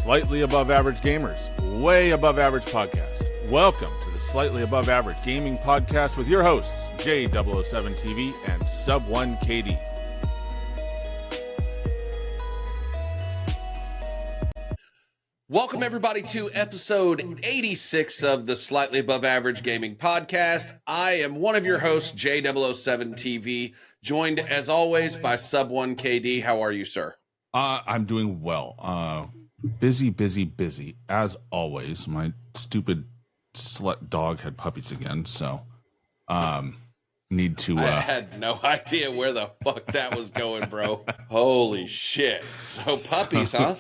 Slightly above average gamers, way above average podcast. Welcome to the Slightly Above Average Gaming Podcast with your hosts, J007TV and Subone KD. Welcome, everybody, to episode 86 of the Slightly Above Average Gaming Podcast. I am one of your hosts, J007TV, joined, as always, by Subone KD. How are you, sir? I'm doing well. Busy, as always. My stupid slut dog had puppies again, so need to... I had no idea where the fuck that was going, bro. Holy shit. So puppies, huh?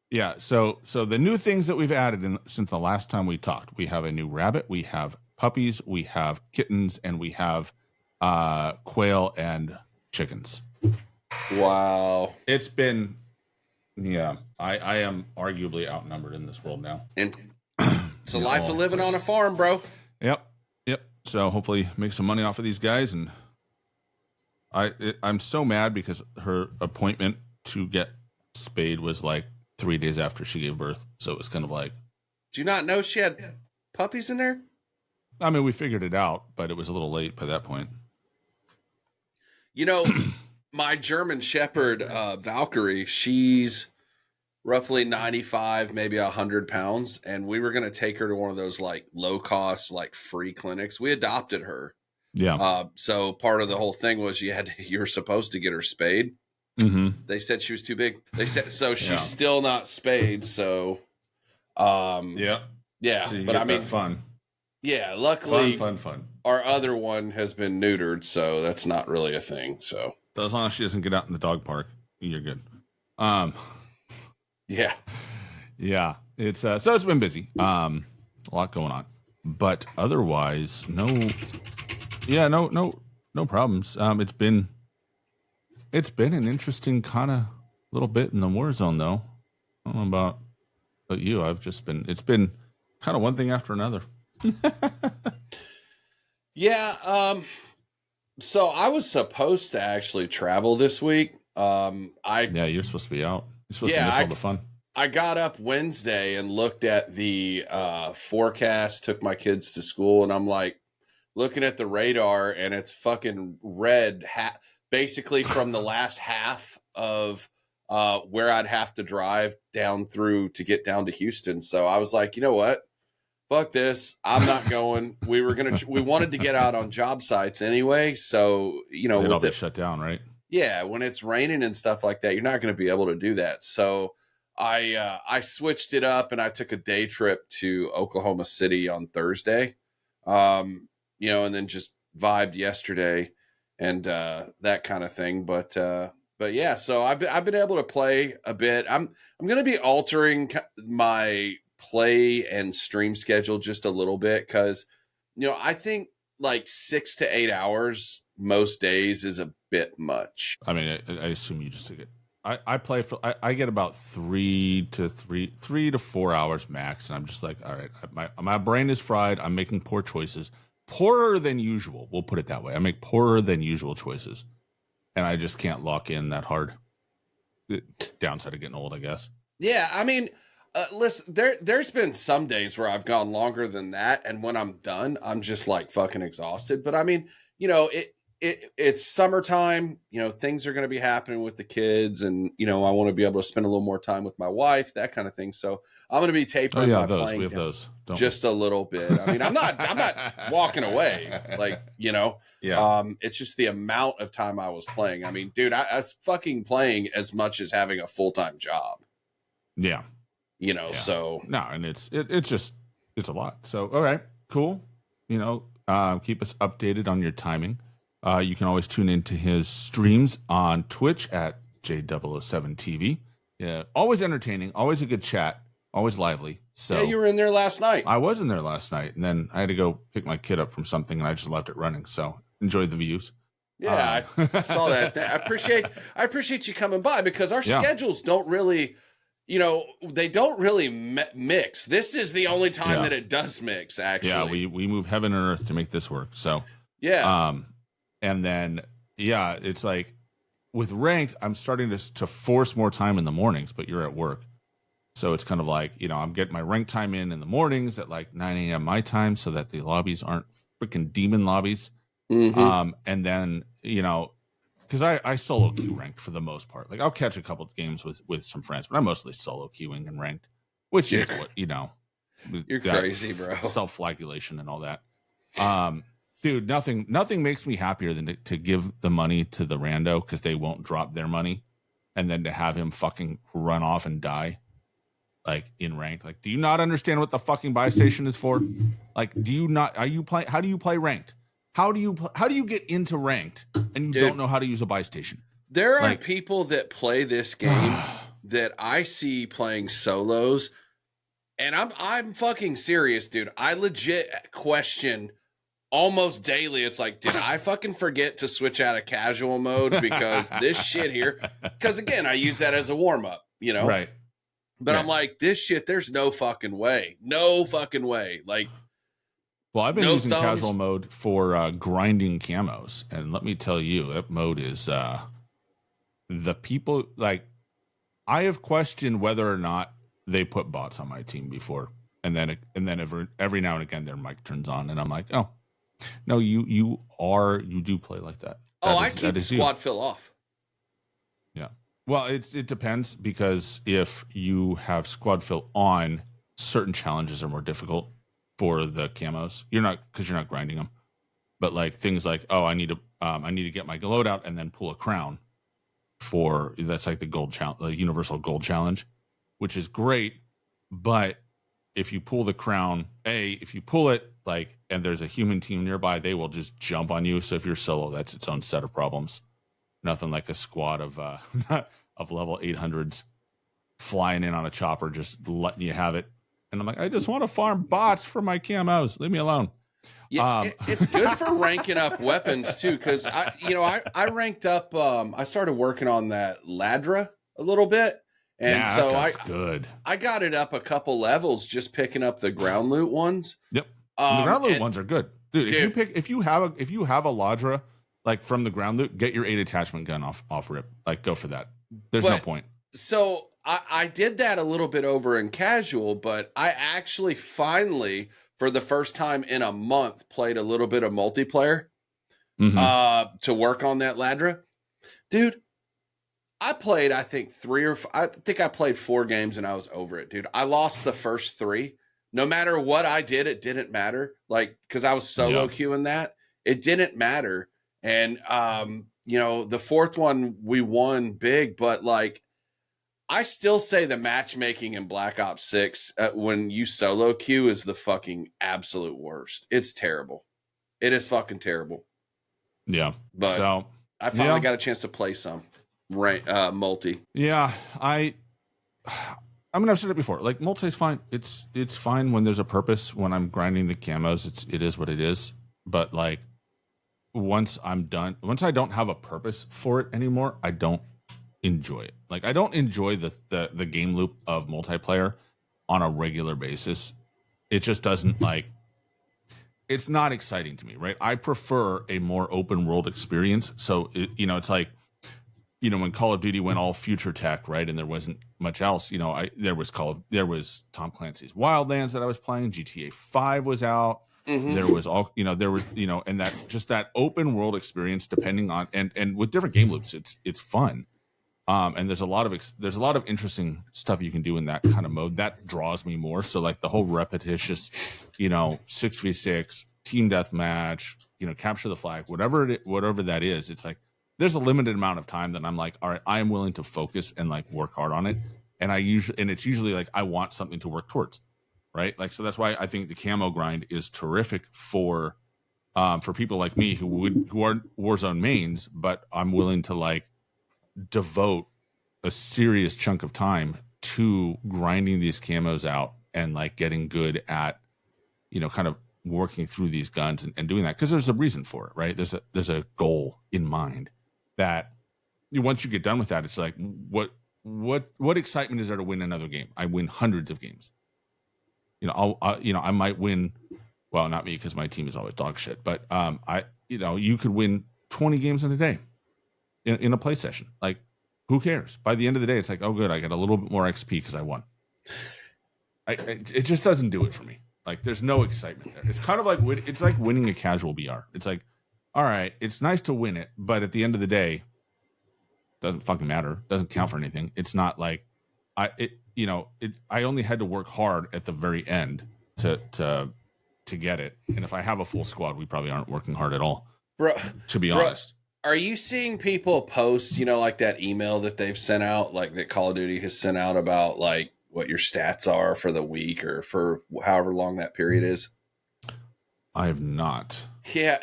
Yeah, so the new things that we've added since the last time we talked. We have a new rabbit, we have puppies, we have kittens, and we have quail and chickens. Wow. It's been... Yeah, I am arguably outnumbered in this world now. And it's a life of living on a farm, bro. Yep. So hopefully make some money off of these guys. And I'm so mad because her appointment to get spayed was like 3 days after she gave birth. So it was kind of like... Do you not know she had puppies in there? I mean, we figured it out, but it was a little late by that point. You know... My German Shepherd, Valkyrie, she's roughly 95, maybe 100 pounds. And we were going to take her to one of those like low cost, like free clinics. We adopted her. Yeah. So part of the whole thing was you were supposed to get her spayed. Mm-hmm. They said she was too big. They said, so she's still not spayed. So, yeah, So but I mean, fun. Yeah, luckily Fun. Our other one has been neutered. So that's not really a thing. So. As long as she doesn't get out in the dog park, you're good. Yeah. It's so it's been busy. A lot going on, but otherwise, no problems. It's been an interesting kind of little bit in the Warzone, though. I don't know about you. It's been kind of one thing after another. Yeah. So I was supposed to actually travel this week. You're supposed to be out. You're supposed to miss all the fun. I got up Wednesday and looked at the forecast, took my kids to school, and I'm like looking at the radar, and it's fucking red, basically from the last half of where I'd have to drive down through to get down to Houston. So I was like, you know what? Fuck this. I'm not going. We wanted to get out on job sites anyway. So, They'd all be shut down, right? Yeah. When it's raining and stuff like that, you're not going to be able to do that. So I switched it up and I took a day trip to Oklahoma City on Thursday, and then just vibed yesterday and that kind of thing. But yeah, so I've been able to play a bit. I'm going to be altering my play and stream schedule just a little bit because I think like 6 to 8 hours most days is a bit much. I mean, I assume you just get I play for I get about 3 to 4 hours max, and I'm just like, all right, my brain is fried. I'm making poor choices, poorer than usual, we'll put it that way. I make poorer than usual choices, and I just can't lock in that hard. Downside of getting old, I guess. Yeah, I mean, listen, there's been some days where I've gone longer than that, and when I'm done, I'm just like fucking exhausted. But I mean, it's summertime. Things are going to be happening with the kids, and I want to be able to spend a little more time with my wife, that kind of thing. So I'm going to be tapering my playing. We have those. Just a little bit. I mean, I'm not walking away, like Yeah. It's just the amount of time I was playing. I mean, dude, I was fucking playing as much as having a full-time job. Yeah. So no, and it's a lot. So, all right, cool. Keep us updated on your timing. You can always tune into his streams on Twitch at J007TV. Yeah, always entertaining, always a good chat, always lively. So yeah, you were in there last night. I was in there last night, and then I had to go pick my kid up from something, and I just left it running. So enjoyed the views. Yeah, I saw that. I appreciate you coming by because our schedules don't really. They don't really mix. This is the only time that it does mix, actually. Yeah, we move heaven and earth to make this work. So, yeah. And then, it's like with ranked, I'm starting to force more time in the mornings, but you're at work. So it's kind of like, I'm getting my rank time in the mornings at like 9 a.m. my time so that the lobbies aren't freaking demon lobbies. And then, because I solo queue ranked for the most part. Like I'll catch a couple of games with some friends, but I'm mostly solo queuing and ranked, which is what, You're crazy, bro. Self-flagellation and all that. Dude, nothing makes me happier than to give the money to the rando because they won't drop their money, and then to have him fucking run off and die, like in ranked. Like, do you not understand what the fucking buy station is for? Like, do you not? How do you play ranked? How do you get into ranked and you don't know how to use a buy station? There are people that play this game that I see playing solos, and I'm fucking serious, dude. I legit question almost daily. It's like, did I fucking forget to switch out of casual mode because this shit here? Because again, I use that as a warm up, Right. But I'm like, this shit, there's no fucking way. Like, well, I've been using casual mode for grinding camos, and let me tell you, that mode is the people like. I have questioned whether or not they put bots on my team before, and then every now and again their mic turns on, and I'm like, oh. No, you do play like that. I keep squad fill off. Yeah. Well, it depends, because if you have squad fill on, certain challenges are more difficult for the camos. You're not grinding them, but like things like, oh, I need to get my loadout and then pull a crown that's like the gold challenge, the universal gold challenge, which is great, but if you pull the crown, if you pull it and there's a human team nearby, they will just jump on you. So if you're solo, that's its own set of problems. Nothing like a squad of of level 800s flying in on a chopper, just letting you have it. And I'm like, I just want to farm bots for my camos. Leave me alone. Yeah, it's good for ranking up weapons too, because I ranked up. I started working on that Ladra a little bit. And so I got it up a couple levels just picking up the ground loot ones. Yep. The ground loot ones are good. Dude, if you have a Ladra, like from the ground loot, get your 8 attachment gun off rip. Like, go for that. There's no point. So I did that a little bit over in casual, but I actually finally, for the first time in a month, played a little bit of multiplayer to work on that Ladra. Dude, I played, I think I played 4 games and I was over it, dude. I lost the first 3. No matter what I did, it didn't matter. Like, because I was solo queuing that. It didn't matter. And, the 4th one, we won big, but like, I still say the matchmaking in Black Ops 6 when you solo queue is the fucking absolute worst. It's terrible. It is fucking terrible. Yeah. But so, I finally got a chance to play some. Multi. Yeah, I mean, I've said it before. Like, multi is fine. It's fine when there's a purpose. When I'm grinding the camos, it is what it is. But like, once I'm done, once I don't have a purpose for it anymore, I don't enjoy it. Like, I don't enjoy the game loop of multiplayer on a regular basis. It just doesn't it's not exciting to me, right? I prefer a more open world experience. So it's like, when Call of Duty went all future tech, right, and there wasn't much else, there was Tom Clancy's Wildlands that I was playing. GTA 5 was out. Mm-hmm. There was and that just that open world experience, depending on and with different game loops, it's fun. And there's a lot of interesting stuff you can do in that kind of mode that draws me more. So like the whole repetitious, 6v6 team deathmatch, capture the flag, whatever that is, it's like, there's a limited amount of time that I'm like, all right, I am willing to focus and like work hard on it. And it's usually like, I want something to work towards. Right. Like, so that's why I think the camo grind is terrific for people like me who are Warzone mains, but I'm willing to like devote a serious chunk of time to grinding these camos out and like getting good at, kind of working through these guns and doing that. Cause there's a reason for it, right? There's a goal in mind. That once you get done with that, it's like, what excitement is there to win another game? I win hundreds of games. I might win. Well, not me, because my team is always dog shit. But you could win 20 games in a day in a play session. Like, who cares? By the end of the day, it's like, oh, good, I got a little bit more XP because I won. It just doesn't do it for me. Like, there's no excitement there. It's kind of like it's like winning a casual BR. It's like, all right, it's nice to win it, but at the end of the day, doesn't fucking matter. Doesn't count for anything. It's not like I only had to work hard at the very end to get it. And if I have a full squad, we probably aren't working hard at all. Bro, to be honest. Are you seeing people post, like that email that they've sent out, like that Call of Duty has sent out about like what your stats are for the week or for however long that period is? I have not. Yeah.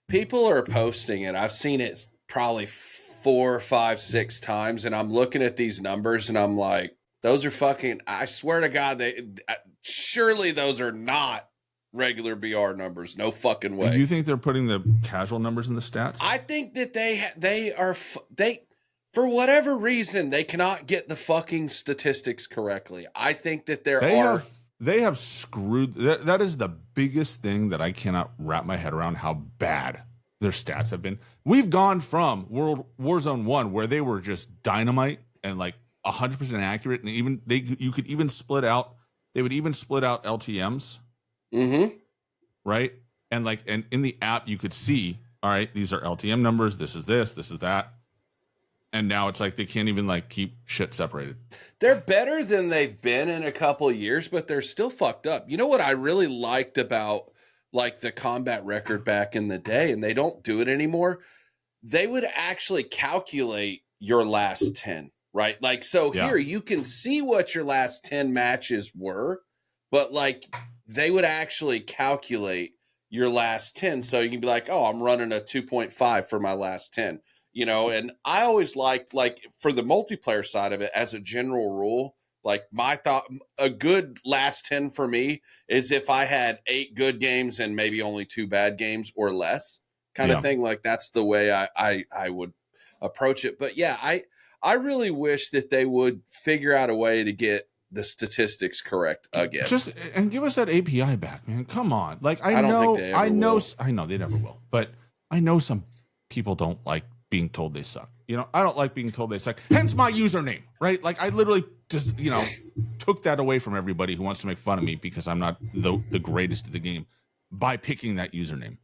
People are posting it. I've seen it probably 4, 5, 6 times. And I'm looking at these numbers and I'm like, those are fucking, I swear to God, surely those are not regular BR numbers. No fucking way. You think they're putting the casual numbers in the stats? I think that they for whatever reason, they cannot get the fucking statistics correctly. I think that they have screwed. That is the biggest thing that I cannot wrap my head around, how bad their stats have been. We've gone from Warzone 1, where they were just dynamite and like 100% accurate, and even you could even split out. They would even split out LTMs. Mm-hmm. Right? And in the app, you could see, all right, these are LTM numbers. This is this is that. And now it's like they can't even like keep shit separated. They're better than they've been in a couple of years, but they're still fucked up. You know what I really liked about like the combat record back in the day, and they don't do it anymore? They would actually calculate your last 10, right? Like, so here you can see what your last 10 matches were, but like they would actually calculate your last 10. So you can be like, oh, I'm running a 2.5 for my last 10. And I always liked, like, for the multiplayer side of it, as a general rule, like my thought, a good last 10 for me is if I had 8 good games and maybe only 2 bad games or less kind of thing. Like that's the way I would approach it. But yeah, I really wish that they would figure out a way to get the statistics correct again. And give us that API back, man. Come on. Like I know they never will. But I know some people don't like being told they suck. I don't like being told they suck. Hence my username, right? Like I literally just, took that away from everybody who wants to make fun of me because I'm not the greatest at the game by picking that username.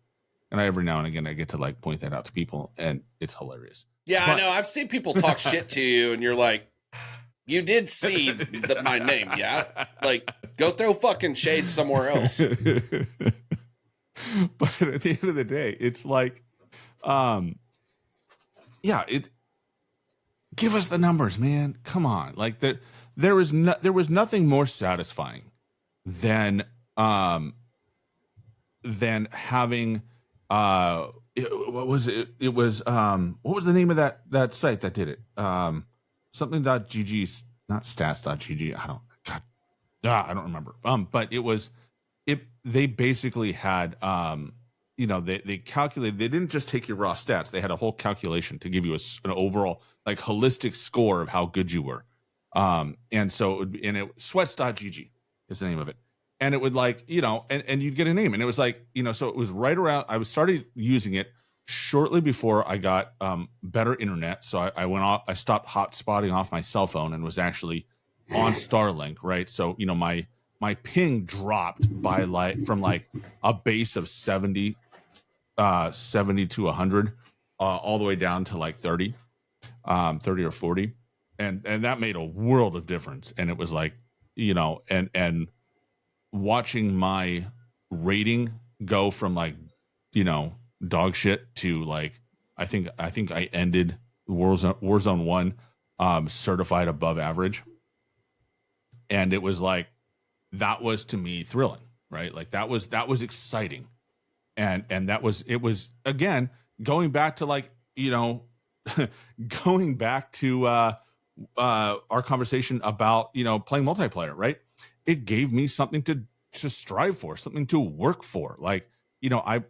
And every now and again I get to like point that out to people, and it's hilarious. Yeah, I know. I've seen people talk shit to you, and you're like, you did see my name, yeah? Like, go throw fucking shade somewhere else. But at the end of the day, it's like, give us the numbers, man. Come on. Like there was nothing more satisfying than having what was it? It was what was the name of that site that did it? Something.gg, not stats.gg. I don't remember. But they basically had they calculated. They didn't just take your raw stats. They had a whole calculation to give you an overall like holistic score of how good you were. And so sweats.gg is the name of it. And it would like, and you'd get a name, and it was like, so it was right around, I started using it shortly before I got better internet. So I stopped hotspotting off my cell phone and was actually on Starlink, right? So, my ping dropped by from a base of 70 to 100, all the way down to like 30 or 40. And that made a world of difference. And it was like, and watching my rating go from like, dog shit to like, I think I ended Warzone 1 certified above average. And it was like, that was to me thrilling, right? Like that was exciting. And it was again, going back to like, going back to our conversation about, playing multiplayer, right? It gave me something to strive for, something to work for. Like, I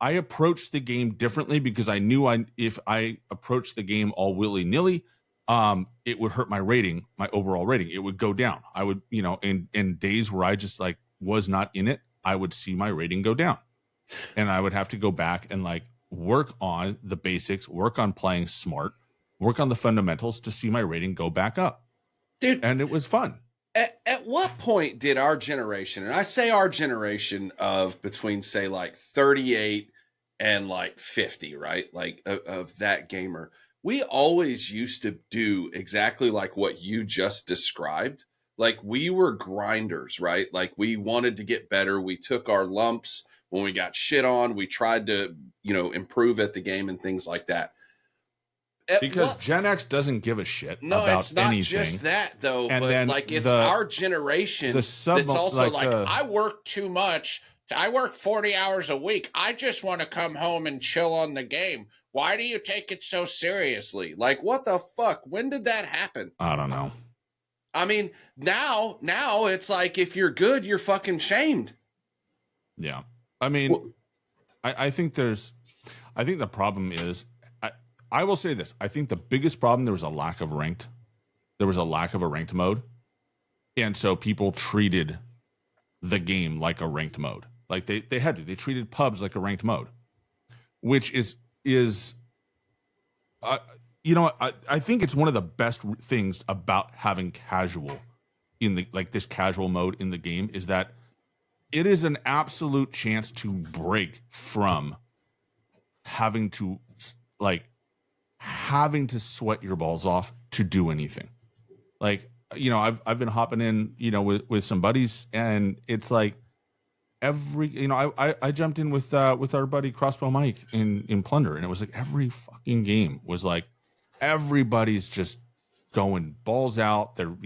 approached the game differently because I knew if I approached the game all willy-nilly, it would hurt my rating, my overall rating. It would go down. I would, in days where I just like was not in it, I would see my rating go down, and I would have to go back and like work on the basics, work on playing smart, work on the fundamentals to see my rating go back up. Dude. And it was fun. At what point did our generation, and I say our generation of between say like 38 and like 50, right? Like of that gamer, we always used to do exactly like what you just described. Like we were grinders, right? Like we wanted to get better. We took our lumps when we got shit on. We tried to, improve at the game and things like that. At Because what Gen X doesn't give a shit No, about it's not anything. just that though, And but then like it's the our generation that's also like like, the I work too much. I work 40 hours a week. I just want to come home and chill on the game. Why do you take it so seriously? Like, what the fuck? When did that happen? I don't know. I mean, now it's like if you're good, you're fucking shamed. Yeah. I mean, Well, I think the problem is, I will say this. I think the biggest problem, there was a lack of a ranked mode. And so people treated the game like a ranked mode. Like they treated pubs like a ranked mode, which is, I think it's one of the best things about having casual in the, like this casual mode in the game, is that it is an absolute chance to break from having to sweat your balls off to do anything. Like, I've been hopping in, with some buddies, and it's like I jumped in with our buddy Crossbow Mike in Plunder, and it was like every fucking game was like everybody's just going balls out. They're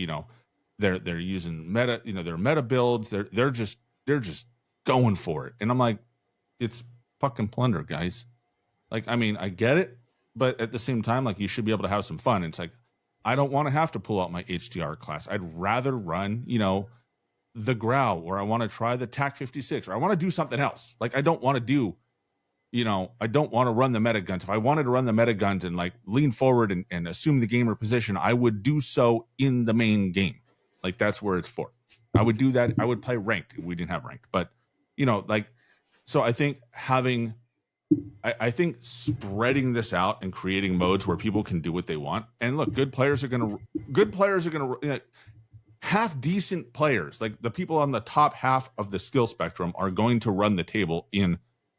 using meta, their meta builds. They're just going for it. And I'm like, it's fucking Plunder, guys. Like, I mean, I get it, but at the same time, like, you should be able to have some fun. And it's like, I don't want to have to pull out my HDR class. I'd rather run, the Growl, or I want to try the TAC 56, or I want to do something else. Like, I don't want to do, I don't want to run the meta guns. If I wanted to run the meta guns and like lean forward and assume the gamer position, I would do so in the main game. Like, that's where it's for. I would do that. I would play ranked if we didn't have ranked. But, so I think I think spreading this out and creating modes where people can do what they want. And look, good players are going to, half decent players, like the people on the top half of the skill spectrum, are going to run the table in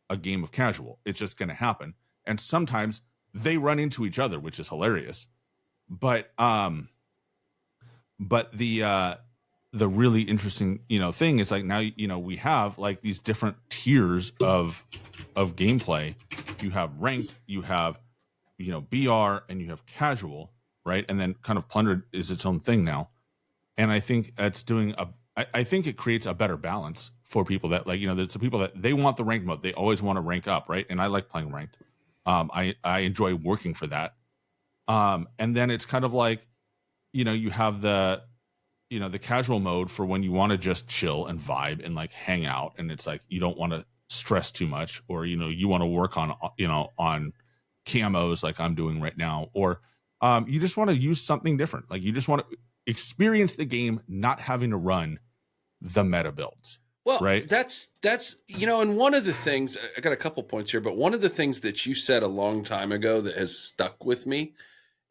a game of casual. It's just going to happen. And sometimes they run into each other, which is hilarious. But the really interesting, thing is, like, now, we have like these different tiers of gameplay. You have ranked, you have, BR, and you have casual, right? And then kind of Plundered is its own thing now. And I think that's I think it creates a better balance for people that, like, there's some people that they want the ranked mode. They always want to rank up, right? And I like playing ranked. I enjoy working for that. And then it's kind of like, you have the casual mode for when you want to just chill and vibe and like hang out. And it's like, you don't want to stress too much, or, you want to work on, on camos like I'm doing right now. Or you just want to use something different. Like, you just want to experience the game, not having to run the meta builds. well, right. that's and one of the things, I got a couple points here, but one of the things that you said a long time ago that has stuck with me,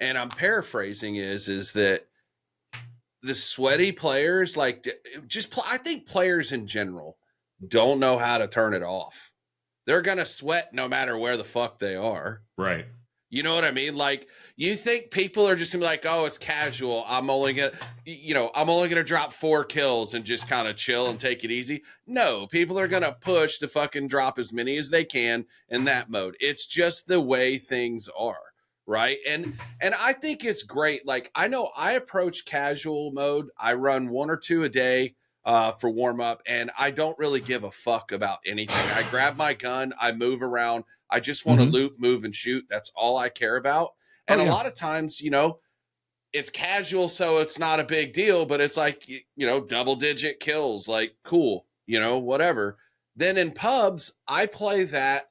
and I'm paraphrasing, is that the sweaty players, like, I think players in general don't know how to turn it off. They're gonna sweat no matter where the fuck they are. Right. You know what I mean? Like, you think people are just gonna be like, oh, it's casual. I'm only gonna drop 4 kills and just kind of chill and take it easy. No, people are gonna push to fucking drop as many as they can in that mode. It's just the way things are, right? And I think it's great. Like, I know I approach casual mode. I run 1 or 2 a day for warm up, and I don't really give a fuck about anything. I grab my gun, I move around. I just want to loot, move, and shoot. That's all I care about. And a lot of times, it's casual, so it's not a big deal, but it's like, double-digit kills, like, cool, whatever. Then in pubs, I play that.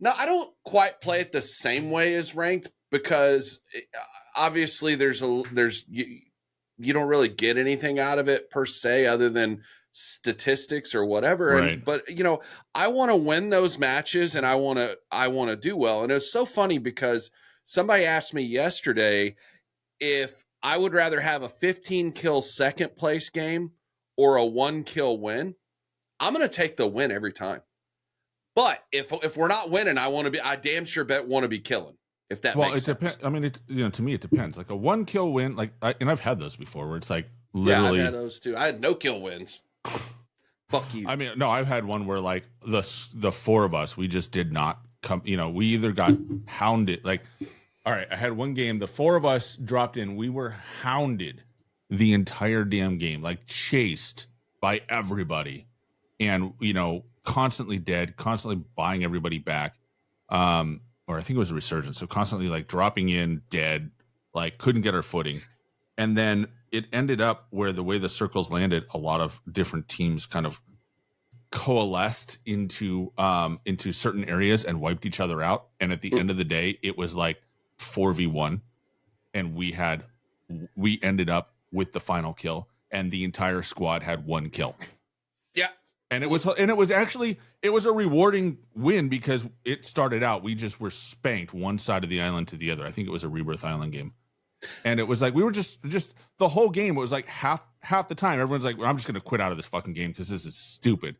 Now, I don't quite play it the same way as ranked, because obviously you don't really get anything out of it per se, other than statistics or whatever. Right. But I want to win those matches, and I want to do well. And it was so funny because somebody asked me yesterday if I would rather have a 15 kill second place game or a 1 kill win. I'm going to take the win every time. But if we're not winning, I damn sure want to be killing. If that makes sense. Depends. I mean, to me, it depends. Like a 1 kill win, and I've had those before where it's like literally. Yeah, I've had those too. I had no kill wins. Fuck you. I mean, no, I've had one where like the 4 of us, we just did not come. We either got hounded. Like, all right, I had one game. The 4 of us dropped in. We were hounded the entire damn game, like chased by everybody, and constantly dead, constantly buying everybody back. Or I think it was a resurgence. So constantly like dropping in dead, like couldn't get our footing. And then it ended up where the way the circles landed, a lot of different teams kind of coalesced into certain areas and wiped each other out. And at the end of the day, it was like 4v1. And we ended up with the final kill, and the entire squad had 1 kill. Yeah. And it was a rewarding win because it started out, we just were spanked one side of the island to the other. I think it was a Rebirth Island game. And it was like, we were just the whole game, it was like half the time, everyone's like, well, I'm just going to quit out of this fucking game because this is stupid.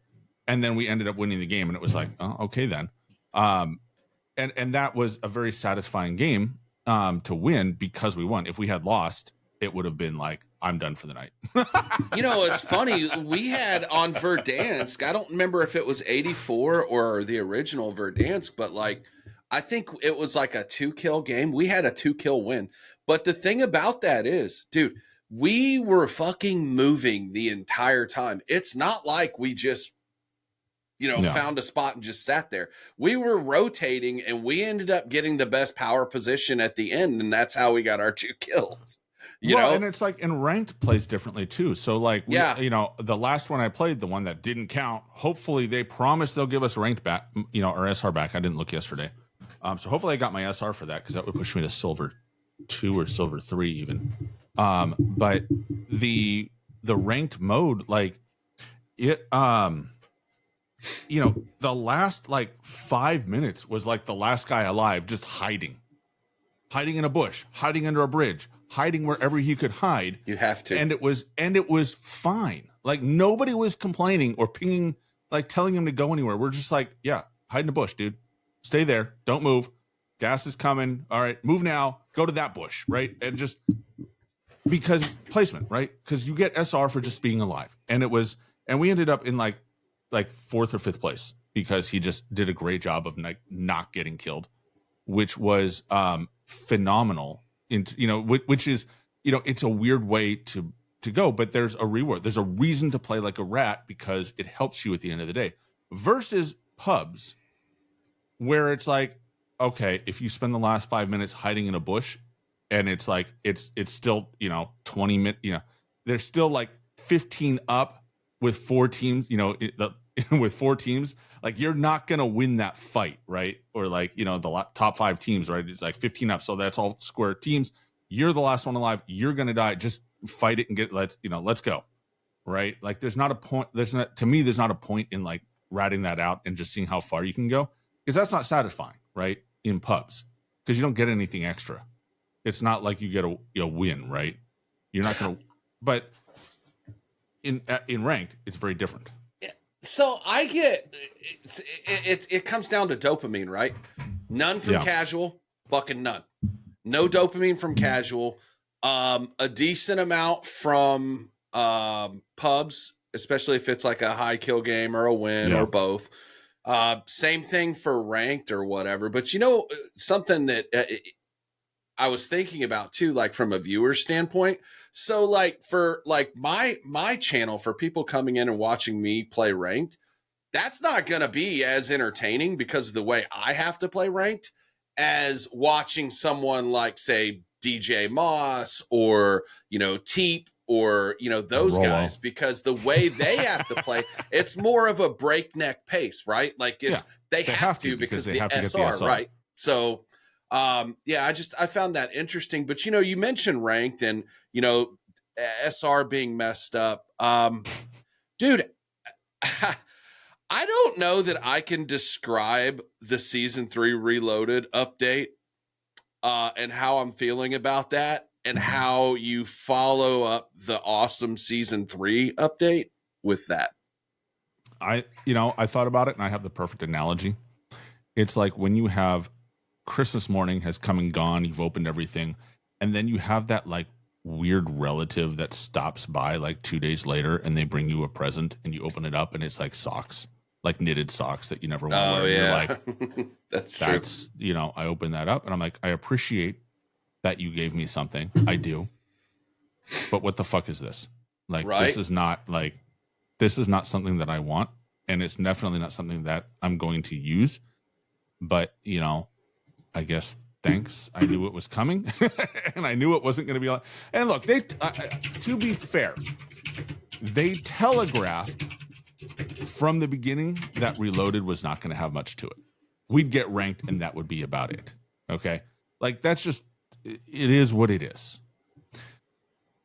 And then we ended up winning the game, and it was like, oh, okay then. And that was a very satisfying game to win because we won. If we had lost, it would have been like, I'm done for the night. It's funny. We had on Verdansk, I don't remember if it was 84 or the original Verdansk, but like, I think it was like a 2 kill game. We had a 2 kill win. But the thing about that is, dude, we were fucking moving the entire time. It's not like we just, found a spot and just sat there. We were rotating, and we ended up getting the best power position at the end. And that's how we got our 2 kills. And it's like, in ranked plays differently too. So like, the last one I played, the one that didn't count, hopefully they promised they'll give us ranked back, our SR back. I didn't look yesterday. So hopefully I got my SR for that, because that would push me to silver 2 or silver 3 even. But the ranked mode, like it, the last like 5 minutes was like the last guy alive, just hiding in a bush, hiding under a bridge, hiding wherever he could hide. You have to. And it was fine. Like nobody was complaining or pinging, like telling him to go anywhere. We're just like, yeah, hide in the bush, dude. Stay there. Don't move. Gas is coming. All right, move now. Go to that bush, right? And just because placement, right? Because you get SR for just being alive. And we ended up in like 4th or 5th place because he just did a great job of like not getting killed, which was phenomenal. Which is, it's a weird way to go, but there's a reward. There's a reason to play like a rat because it helps you at the end of the day, versus pubs where it's like, okay, if you spend the last 5 minutes hiding in a bush, and it's like, it's still, 20 minutes, there's still like 15 up with 4 teams, with 4 teams, like you're not going to win that fight, right? Or like, the top 5 teams, right? It's like 15 up. So that's all square teams. You're the last one alive. You're going to die. Just fight it and let's go. Right? Like there's not a point. There's not a point in like ratting that out and just seeing how far you can go, because that's not satisfying, right? In pubs, because you don't get anything extra. It's not like you get a win, right? You're not going to, but in ranked, it's very different. So I get it comes down to dopamine, right? None from casual, fucking none. No dopamine from casual. A decent amount from pubs, especially if it's like a high kill game or a win or both. Same thing for ranked or whatever. But something that I was thinking about too, like from a viewer standpoint. So like for like my channel, for people coming in and watching me play ranked, that's not going to be as entertaining because of the way I have to play ranked as watching someone like, say, DJ Moss or, Teep or, those guys, because the way they have to play, it's more of a breakneck pace, right? Like they have to because they have to get the SR, right? So, I found that interesting, but you mentioned ranked and, SR being messed up. Dude, I don't know that I can describe the season 3 Reloaded update and how I'm feeling about that and how you follow up the awesome season 3 update with that. I thought about it and I have the perfect analogy. It's like when you have Christmas morning has come and gone, you've opened everything, and then you have that like weird relative that stops by like 2 days later and they bring you a present and you open it up and it's like socks, like knitted socks that you never want to wear. Yeah. You're like, that's true. I open that up and I'm like, I appreciate that you gave me something. I do. But what the fuck is this? Like, right? This is not something that I want. And it's definitely not something that I'm going to use. But, I guess thanks. I knew it was coming and I knew it wasn't going to be like, and look, to be fair, they telegraphed from the beginning that Reloaded was not going to have much to it. We'd get ranked and that would be about it. Okay. Like that's just, it is what it is.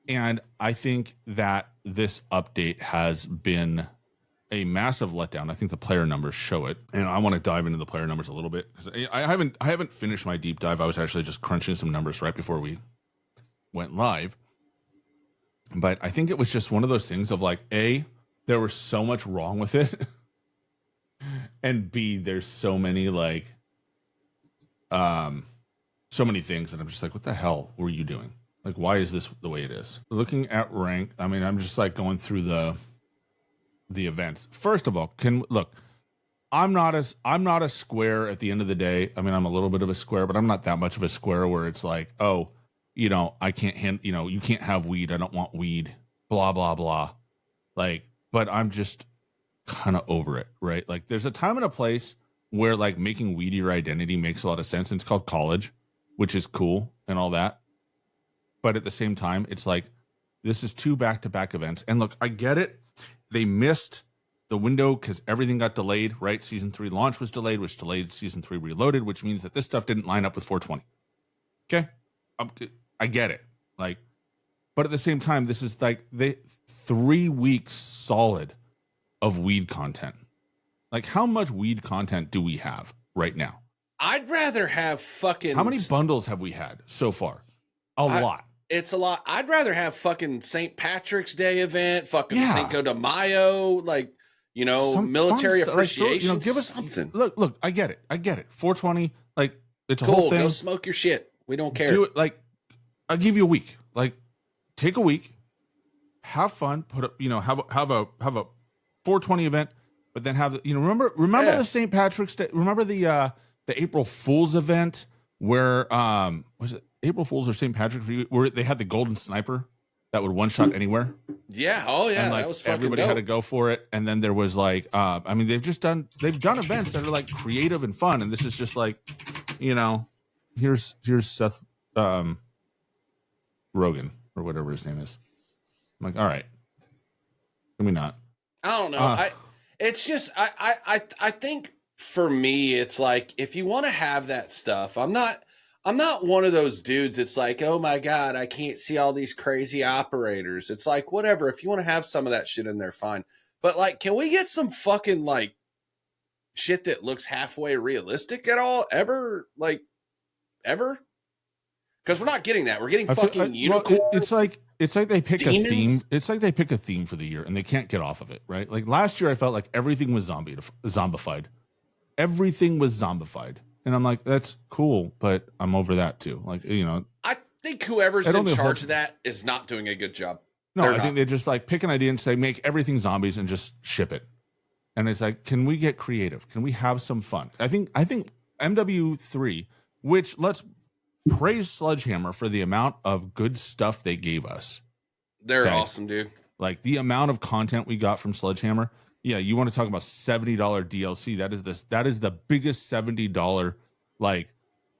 And I think that this update has been a massive letdown. I think the player numbers show it, and I want to dive into the player numbers a little bit because I haven't finished my deep dive. I was actually just crunching some numbers right before we went live, but I think it was just one of those things of like, A, there was so much wrong with it, and B, there's so many like, so many things that I'm just like, what the hell were you doing? Like, why is this the way it is? Looking at rank, I mean, I'm just like going through the events. First of all, I'm not a square at the end of the day. I mean, I'm a little bit of a square, but I'm not that much of a square where it's like, oh, I can't you can't have weed. I don't want weed, blah, blah, blah. Like, but I'm just kind of over it, right? Like there's a time and a place where like making weed your identity makes a lot of sense. And it's called college, which is cool and all that. But at the same time, it's like, this is 2 back-to-back events. And look, I get it. They missed the window because everything got delayed, right? Season 3 launch was delayed, which delayed Season 3 Reloaded, which means that this stuff didn't line up with 420. Okay? I get it. Like, but at the same time, this is like 3 weeks solid of weed content. Like, how much weed content do we have right now? I'd rather have fucking... How many bundles have we had so far? A lot. It's a lot. I'd rather have fucking St. Patrick's Day event, fucking Cinco de Mayo, like, some military appreciation. Like, give us something. Look, I get it. 420, like, it's a cool, whole thing. Go smoke your shit. We don't care. Do it, like, I'll give you a week. Like, take a week, have fun, put up, have a 420 event, but then have, remember the St. Patrick's Day, remember the April Fool's event where, was it April Fool's or St. Patrick's, where they had the golden sniper that would one shot anywhere? Yeah. Oh yeah. And like that was fucking everybody dope. had to go for it. And then there was like, I mean, they've done events that are like creative and fun. And this is just like, here's Seth, Rogen or whatever his name is. I'm like, all right, can we not? I don't know. It's just, I think for me, it's like, if you want to have that stuff, I'm not one of those dudes. It's like, oh my God, I can't see all these crazy operators. It's like, whatever. If you want to have some of that shit in there, fine. But like, can we get some fucking like shit that looks halfway realistic at all? Ever? Because we're not getting that. We're getting fucking unicorns. Well, it's like they pick demons? a theme. It's like they pick a theme for the year and they can't get off of it, right? Like last year, I felt like everything was zombified. Everything was zombified. And I'm like, that's cool, but I'm over that too. Like, I think whoever's in charge of that is not doing a good job. No, I think they just like pick an idea and say, make everything zombies and just ship it. And it's like, can we get creative? Can we have some fun? I think MW3, which let's praise Sledgehammer for the amount of good stuff they gave us. They're awesome, dude. Like the amount of content we got from Sledgehammer. Yeah, you want to talk about $70 DLC? That is the biggest $70 like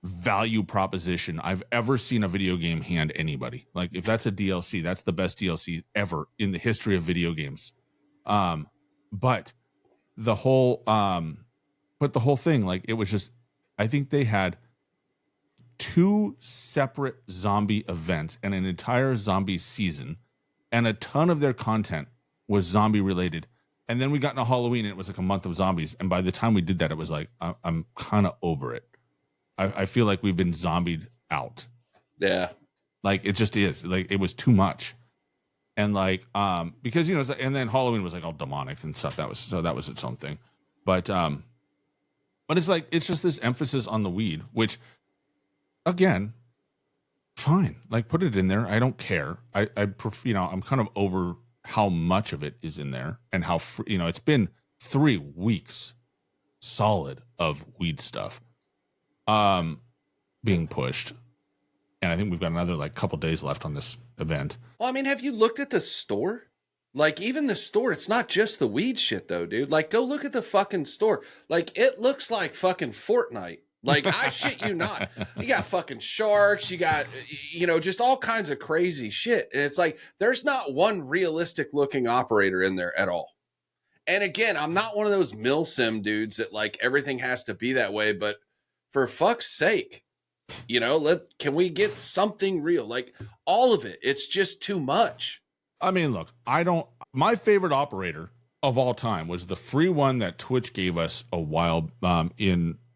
value proposition I've ever seen a video game hand anybody. Like if that's a DLC, that's the best DLC ever in the history of video games. But the whole thing, like it was just, I think they had 2 separate zombie events and an entire zombie season, and a ton of their content was zombie related. And then we got into Halloween and it was like a month of zombies. And by the time we did that, it was like, I'm kind of over it. I feel like we've been zombied out. Yeah. Like it just is. Like it was too much. And like because and then Halloween was like all demonic and stuff. That was its own thing. But it's like it's just this emphasis on the weed, which again, fine. Like put it in there. I don't care. I'm kind of over how much of it is in there and how it's been 3 weeks solid of weed stuff being pushed. And I think we've got another like couple days left on this event. Well, I mean, have you looked at the store? Like, even the store, it's not just the weed shit, though, dude. Like, go look at the fucking store. Like, it looks like fucking Fortnite. Like, I shit you not. You got fucking sharks. You got, just all kinds of crazy shit. And it's like, there's not one realistic looking operator in there at all. And again, I'm not one of those milsim dudes that like everything has to be that way. But for fuck's sake, can we get something real? Like all of it. It's just too much. I mean, look, my favorite operator of all time was the free one that Twitch gave us a while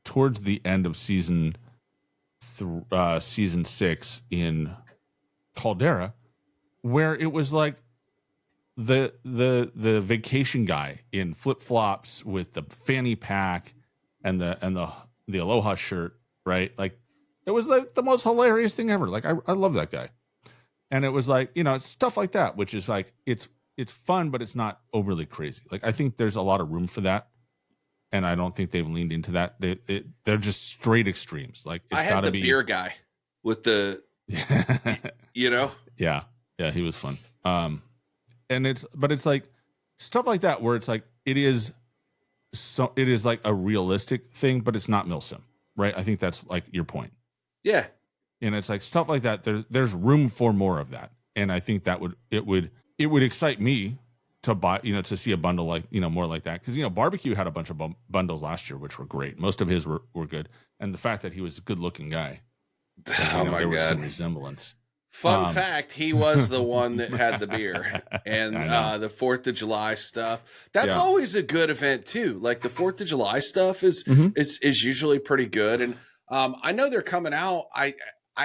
towards the end of season 6 in Caldera, where it was like the vacation guy in flip-flops with the fanny pack and the Aloha shirt, right? Like it was like the most hilarious thing ever. Like I love that guy. And it was like, it's stuff like that, which is like, it's fun, but it's not overly crazy. Like, I think there's a lot of room for that. And I don't think they've leaned into that. They're just straight extremes. Like, it's got to be beer guy with the, Yeah. Yeah. He was fun. But it's like stuff like that, where it's like, it is like a realistic thing, but it's not milsim, right? I think that's like your point. Yeah. And it's like stuff like that. There's room for more of that. And I think that it would excite me to buy, to see a bundle like, more like that. Cause Barbecue had a bunch of bundles last year, which were great. Most of his were good. And the fact that he was a good looking guy. Oh my there God. was some resemblance. Fun fact, he was the one that had the beer and the 4th of July stuff. That's always a good event too. Like the 4th of July stuff is usually pretty good. And I know they're coming out. I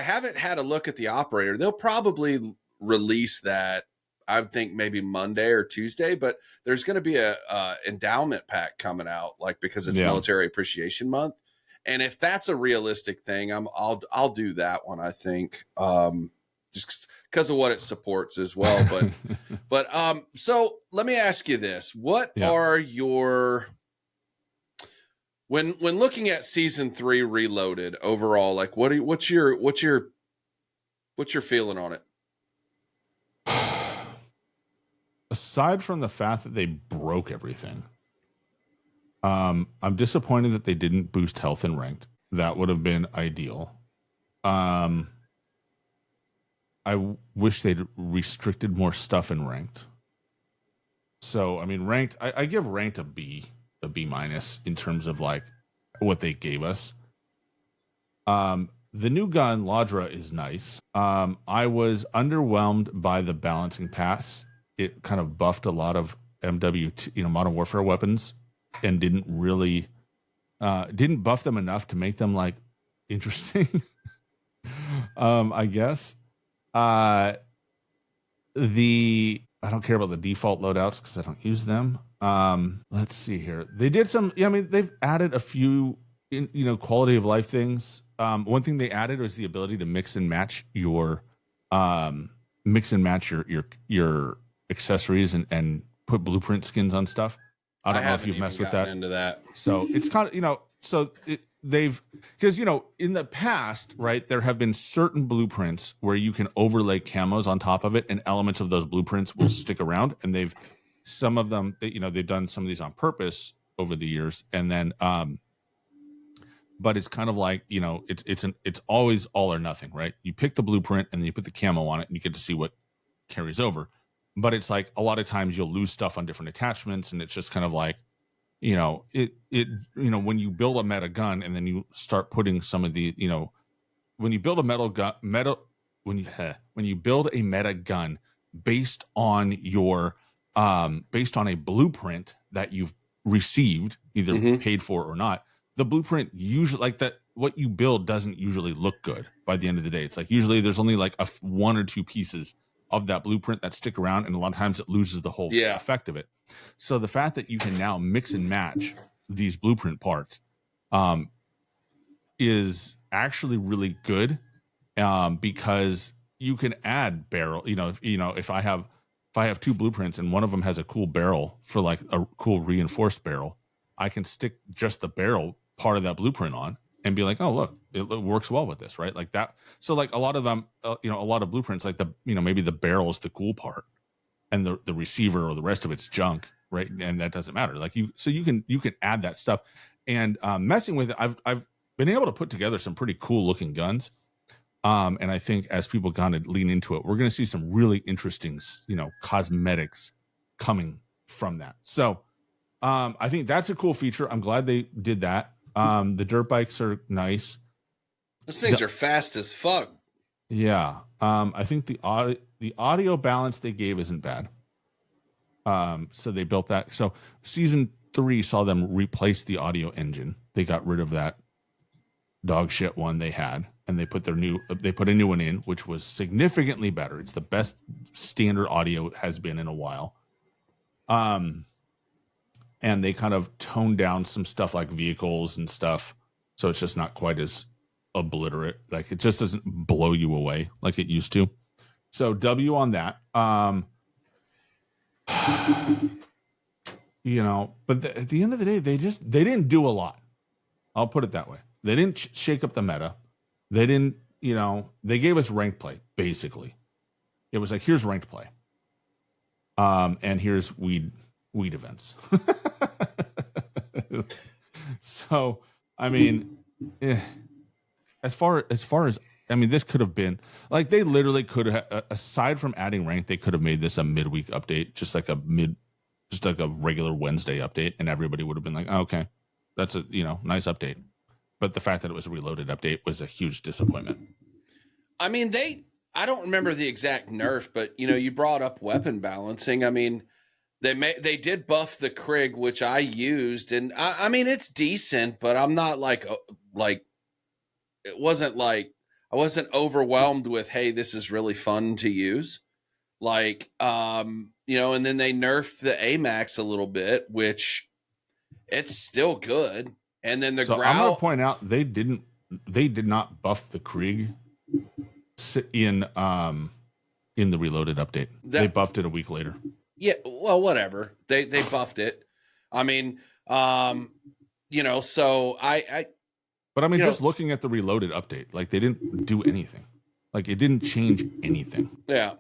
haven't had a look at the operator. They'll probably release that, I think maybe Monday or Tuesday, but there's going to be a endowment pack coming out, like because it's Military Appreciation Month. And if that's a realistic thing, I'll do that one, I think. Just because of what it supports as well. But so let me ask you this. What are your, when looking at season 3 Reloaded overall, like what's your feeling on it? Aside from the fact that they broke everything, I'm disappointed that they didn't boost health in ranked. That would have been ideal. I wish they'd restricted more stuff in ranked. So, I mean, ranked, I give ranked a B minus in terms of like what they gave us. The new gun, Ladra, is nice. I was underwhelmed by the balancing pass. It kind of buffed a lot of MW, Modern Warfare weapons, and didn't really, didn't buff them enough to make them like interesting. I guess. I don't care about the default loadouts because I don't use them. Let's see here. They did some. Yeah, I mean, they've added a few, quality of life things. One thing they added was the ability to mix and match your accessories and put blueprint skins on stuff. I don't know if you've messed with that. Into that. So it's kind of because in the past, right, there have been certain blueprints where you can overlay camos on top of it, and elements of those blueprints will stick around. And some of them, they've done some of these on purpose over the years, and then but it's kind of like it's always all or nothing, right? You pick the blueprint and then you put the camo on it, and you get to see what carries over. But it's like a lot of times you'll lose stuff on different attachments, and it's just kind of like, when you build a meta gun and then you start putting some of the, when you build a when you build a meta gun based on based on a blueprint that you've received, either paid for or not, the blueprint usually, like what you build doesn't usually look good by the end of the day. It's like usually there's only like one or two pieces of that blueprint that stick around, and a lot of times it loses the whole effect of it. So the fact that you can now mix and match these blueprint parts is actually really good, because you can add barrel. If I have two blueprints and one of them has a cool barrel for like a cool reinforced barrel, I can stick just the barrel part of that blueprint on and be like, oh, look, it works well with this, right? Like that. So like a lot of them, a lot of blueprints, like maybe the barrel is the cool part and the receiver or the rest of it's junk, right? And that doesn't matter. Like you can add that stuff, and messing with it, I've been able to put together some pretty cool looking guns. And I think as people kind of lean into it, we're going to see some really interesting, cosmetics coming from that. So I think that's a cool feature. I'm glad they did that. The dirt bikes are nice. Those things are fast as fuck. Yeah. I think the audio balance they gave isn't bad. So they built that. So season 3 saw them replace the audio engine. They got rid of that dog shit one they had, and they put a new one in, which was significantly better. It's the best standard audio it has been in a while. And they kind of toned down some stuff like vehicles and stuff, so it's just not quite as obliterate. Like it just doesn't blow you away like it used to. So W on that. But at the end of the day, they didn't do a lot. I'll put it that way. They didn't shake up the meta. They didn't, they gave us ranked play, basically. It was like, here's ranked play. And here's weed events. So, I mean, as far as, this could have been, like, they literally could have, aside from adding rank, they could have made this a midweek update, just like a regular Wednesday update, and everybody would have been like, oh, okay, that's a, nice update. But the fact that it was a reloaded update was a huge disappointment. I mean, I don't remember the exact nerf, but you brought up weapon balancing. I mean, they did buff the Krig, which I used, and I mean, it's decent, but I'm not like it wasn't like I wasn't overwhelmed with, hey, this is really fun to use. Like, and then they nerfed the AMAX a little bit, which it's still good. And then so Growl. I'm going to point out they did not buff the Krig in the reloaded update. They buffed it a week later. Yeah, well, whatever. They buffed it. I mean, so I But I mean, just looking at the reloaded update, like they didn't do anything. Like it didn't change anything. Yeah.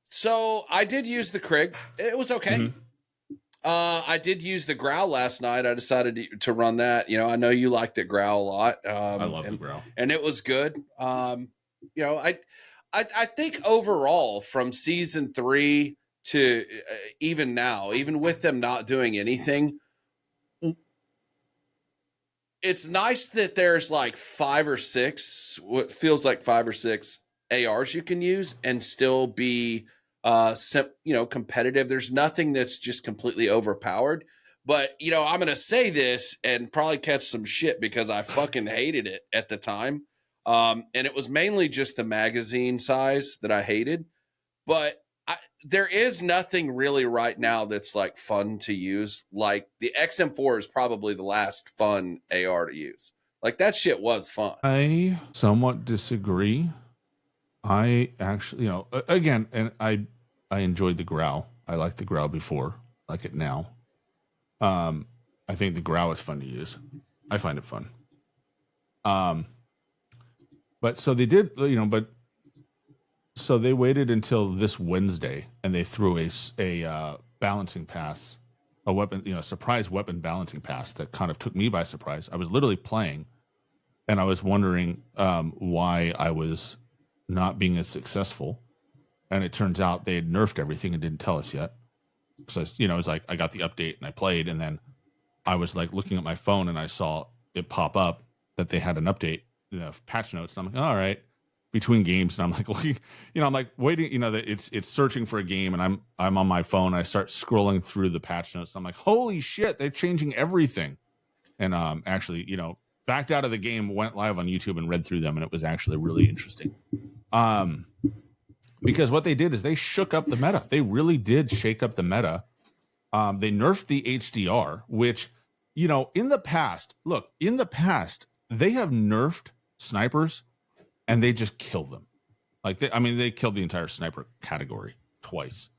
So I did use the Krig. It was okay. Mm-hmm. I did use the Growl last night. I decided to run that. I know you liked the Growl a lot. I love the Growl, and it was good. I think overall from season 3 to even now, even with them not doing anything, it's nice that there's like 5 or 6, what feels like 5 or 6 ARs you can use and still be competitive. There's nothing that's just completely overpowered. But I'm gonna say this and probably catch some shit because I fucking hated it at the time. And it was mainly just the magazine size that I hated. But there is nothing really right now that's like fun to use. Like the XM4 is probably the last fun AR to use. Like that shit was fun. I somewhat disagree. I actually, again, and I enjoyed the Growl. I liked the Growl before, like it now. I think the Growl is fun to use. I find it fun. But so they did, so they waited until this Wednesday and they threw a balancing pass, a weapon, surprise weapon balancing pass that kind of took me by surprise. I was literally playing and I was wondering why I was not being as successful. And it turns out they had nerfed everything and didn't tell us yet. So, it was like I got the update and I played, and then I was like looking at my phone and I saw it pop up that they had an update, patch notes. And I'm like, all right, between games, and I'm like looking, I'm like waiting, that it's searching for a game, and I'm on my phone. I start scrolling through the patch notes. And I'm like, holy shit, they're changing everything. And actually, backed out of the game, went live on YouTube and read through them, and it was actually really interesting. Because what they did is they shook up the meta. They really did shake up the meta. They nerfed the HDR, which, in the past, they have nerfed snipers and they just kill them. They killed the entire sniper category twice.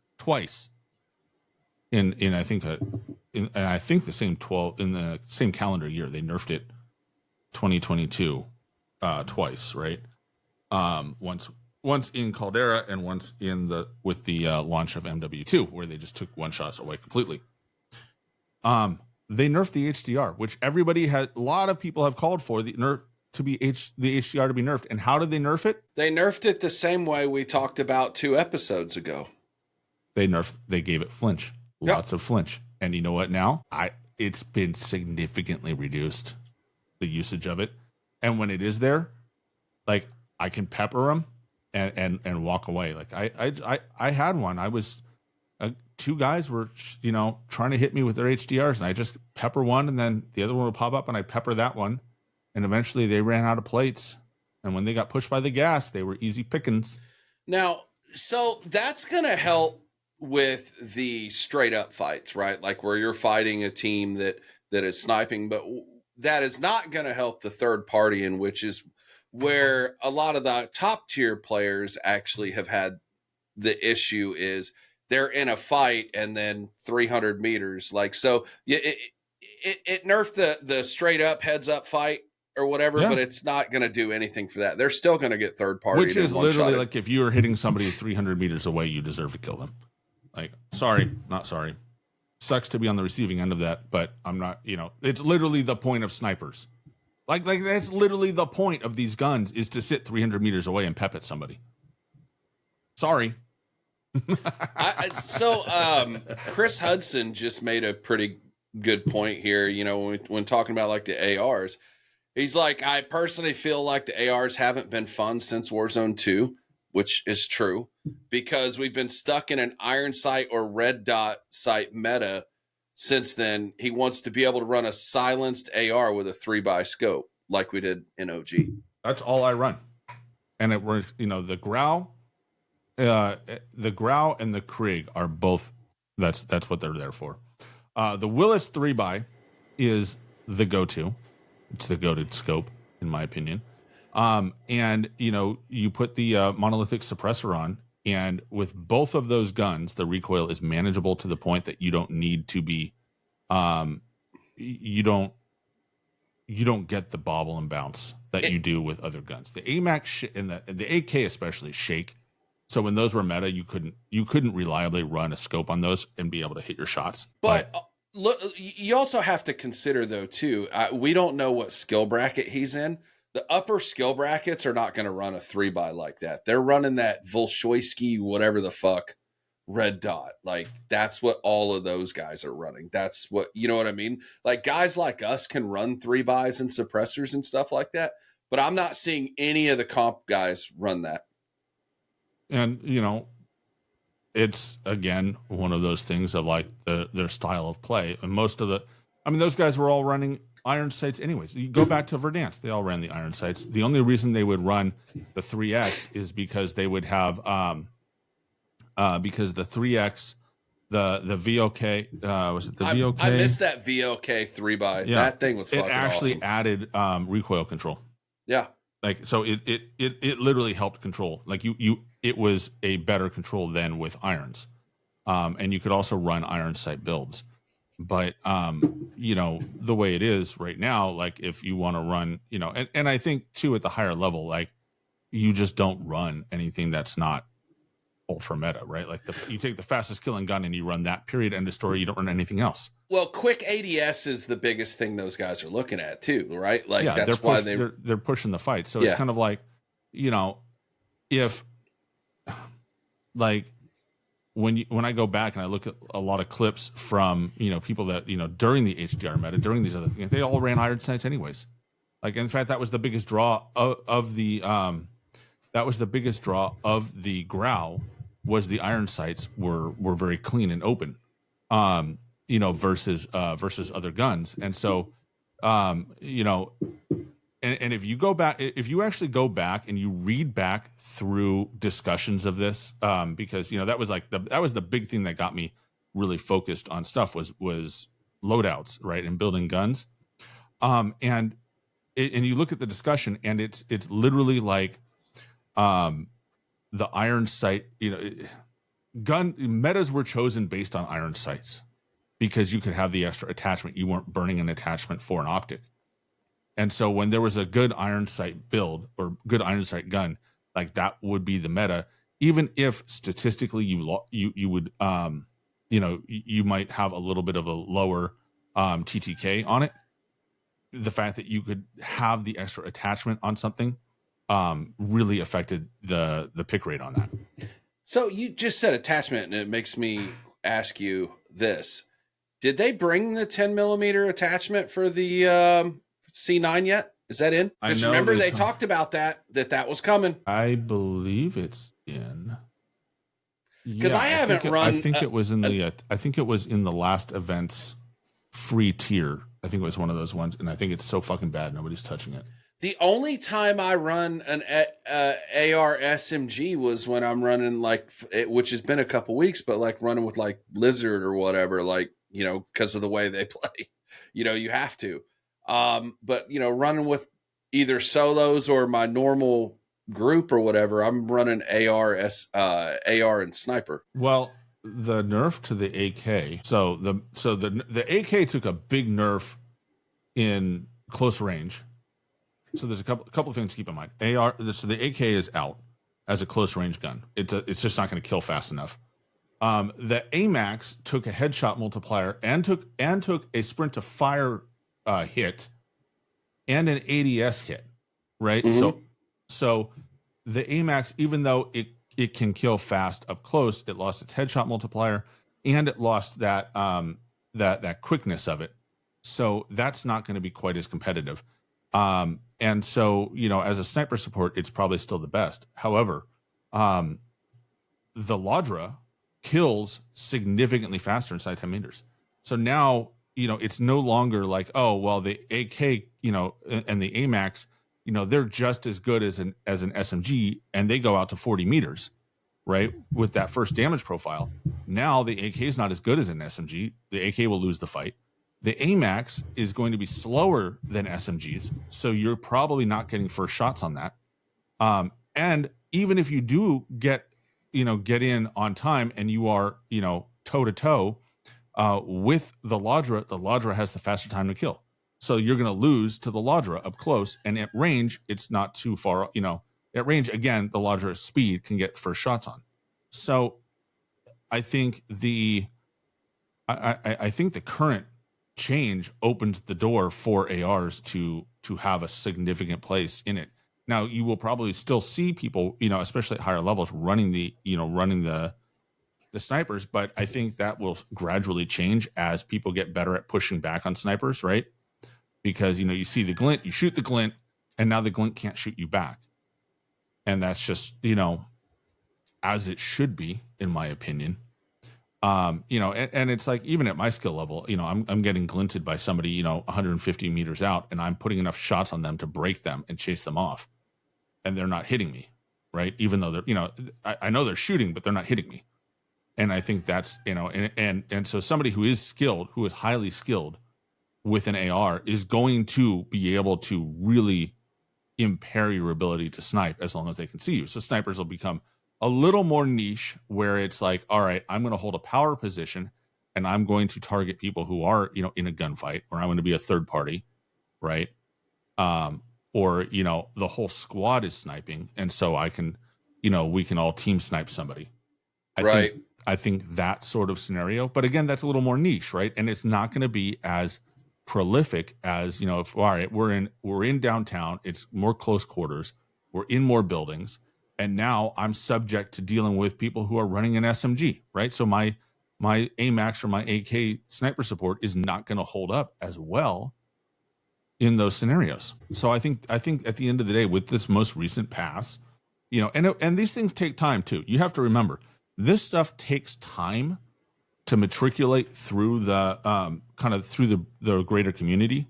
In I think the same 12 in the same calendar year, they nerfed it 2022 twice, right? Once in Caldera and once with the launch of MW2, where they just took one shots away completely. They nerfed the HDR, which a lot of people have called for the HDR to be nerfed. And how did they nerf it? They nerfed it the same way we talked about 2 episodes ago. They gave it flinch, lots of flinch. And you know what? Now it's been significantly reduced, the usage of it. And when it is there, like, I can pepper them and walk away. Like I had one. I was 2 guys were trying to hit me with their HDRs, and I just pepper one, and then the other one would pop up, and I pepper that one, and eventually they ran out of plates. And when they got pushed by the gas, they were easy pickings. Now, so that's gonna help with the straight up fights, right? Like where you're fighting a team that is sniping, but that is not gonna help the third party, in which is where a lot of the top tier players actually have had the issue. Is they're in a fight and then 300 meters. Like, so it nerfed the straight up heads up fight or whatever, but it's not going to do anything for that. They're still going to get third party. Which is literally like, if you are hitting somebody 300 meters away, you deserve to kill them. Like, sorry, not sorry. Sucks to be on the receiving end of that, but I'm not, it's literally the point of snipers. Like that's literally the point of these guns, is to sit 300 meters away and pep at somebody. Sorry. Chris Hudson just made a pretty good point here. When talking about like the ARs, he's like, I personally feel like the ARs haven't been fun since Warzone 2, which is true, because we've been stuck in an iron sight or red dot sight meta. Since then, he wants to be able to run a silenced AR with a 3x scope like we did in OG. That's all I run. And it was, the Grau and the Krieg are both, that's what they're there for. The Willis 3x is the go-to. It's the go-to scope, in my opinion. And, you put the monolithic suppressor on, and with both of those guns, the recoil is manageable to the point that you don't need to be, you don't get the bobble and bounce that you do with other guns. The AMAC and the AK especially shake. So when those were meta, you couldn't reliably run a scope on those and be able to hit your shots. But look, you also have to consider though too. We don't know what skill bracket he's in. The upper skill brackets are not going to run a 3x like that. They're running that Volshoisky, whatever the fuck, red dot. Like, that's what all of those guys are running. That's what, you know what I mean? Like, guys like us can run 3xs and suppressors and stuff like that, but I'm not seeing any of the comp guys run that. And, it's, again, one of those things of like their style of play. And those guys were all running iron sights anyways. You go back to Verdansk, they all ran the iron sights. The only reason they would run the 3X is because they would have because the 3X, the VOK, was it the VOK? I missed that VOK 3x. Yeah, that thing was fucking awesome. It actually added recoil control. Yeah. Like, so it literally helped control. Like, it was a better control than with irons. And you could also run iron sight builds. But, the way it is right now, like, if you want to run, and I think too, at the higher level, like, you just don't run anything that's not ultra meta, right? Like, you take the fastest killing gun and you run that, period, end of story. You don't run anything else. Well, quick ADS is the biggest thing those guys are looking at too, right? Like, yeah, that's why they're pushing the fight. So it's kind of like, if like, when I go back and I look at a lot of clips from, people that, during the HDR meta, during these other things, they all ran iron sights anyways. Like, in fact, that was the biggest draw of the Grau, was the iron sights were very clean and open, versus other guns. And so You know, and if you go back, if you actually go back and you read back through discussions of this, because, you know, that was like that was the big thing that got me really focused on stuff was loadouts, right, and building guns. And you look at the discussion, and it's literally like, the iron sight, you know, gun metas were chosen based on iron sights because you could have the extra attachment. You weren't burning an attachment for an optic. And so when there was a good iron sight build or good iron sight gun, like that would be the meta, even if statistically you would, you know, you might have a little bit of a lower TTK on it. The fact that you could have the extra attachment on something really affected the pick rate on that. So you just said attachment, and it makes me ask you this. Did they bring the 10 millimeter attachment for the C9 yet? Is that in? Because remember they talked about that was coming. I believe it's in. Because I haven't run. I think it was in the. I think it was in the last event's free tier. I think it was one of those ones, and I think it's so fucking bad nobody's touching it. The only time I run an AR SMG was when I'm running which has been a couple weeks, but like running with like Blizzard or whatever, like, you know, because of the way they play, you know, you have to. But, you know, running with either solos or my normal group or whatever, I'm running AR and sniper. Well, the nerf to the AK. So the AK took a big nerf in close range. So there's a couple of things to keep in mind. So the AK is out as a close range gun. It's just not going to kill fast enough. The AMAX took a headshot multiplier and took a sprint to fire hit and an ADS hit, right? Mm-hmm. So the AMAX, even though it can kill fast up close, it lost its headshot multiplier and it lost that that quickness of it. So that's not going to be quite as competitive. And so, you know, as a sniper support, it's probably still the best. However, the Ladra kills significantly faster inside 10 meters. So now, you know, it's no longer like, oh, well, the AK, you know, and the AMAX, you know, they're just as good as an SMG, and they go out to 40 meters, right, with that first damage profile. Now the AK is not as good as an SMG. The AK will lose the fight. The AMAX is going to be slower than SMGs, so you're probably not getting first shots on that. And even if you do get in on time and you are, you know, toe to toe with the Ladra has the faster time to kill. So you're going to lose to the Ladra up close, and at range, it's not too far. You know, at range, again, the Ladra's speed can get first shots on. So I think I think the current change opens the door for ARs to have a significant place in it. Now, you will probably still see people, you know, especially at higher levels, running the snipers, but I think that will gradually change as people get better at pushing back on snipers, right? Because, you know, you see the glint, you shoot the glint, and now the glint can't shoot you back. And that's just, you know, as it should be, in my opinion. You know, and it's like, even at my skill level, you know, I'm getting glinted by somebody, you know, 150 meters out, and I'm putting enough shots on them to break them and chase them off, and they're not hitting me, right? Even though they're, you know, I know they're shooting, but they're not hitting me. And I think that's, you know, and so somebody who is skilled, who is highly skilled with an AR, is going to be able to really impair your ability to snipe as long as they can see you. So snipers will become a little more niche, where it's like, all right, I'm going to hold a power position and I'm going to target people who are, you know, in a gunfight, or I'm going to be a third party, right? Or, you know, the whole squad is sniping, and so I can, you know, we can all team snipe somebody. I think that sort of scenario, but again, that's a little more niche, right? And it's not going to be as prolific as, you know, if, all right, we're in downtown, it's more close quarters, we're in more buildings, and now I'm subject to dealing with people who are running an SMG, right? So my AMAX or my AK sniper support is not going to hold up as well in those scenarios. So I think at the end of the day, with this most recent pass, you know, and these things take time too. You have to remember, this stuff takes time to matriculate through the kind of through the greater community.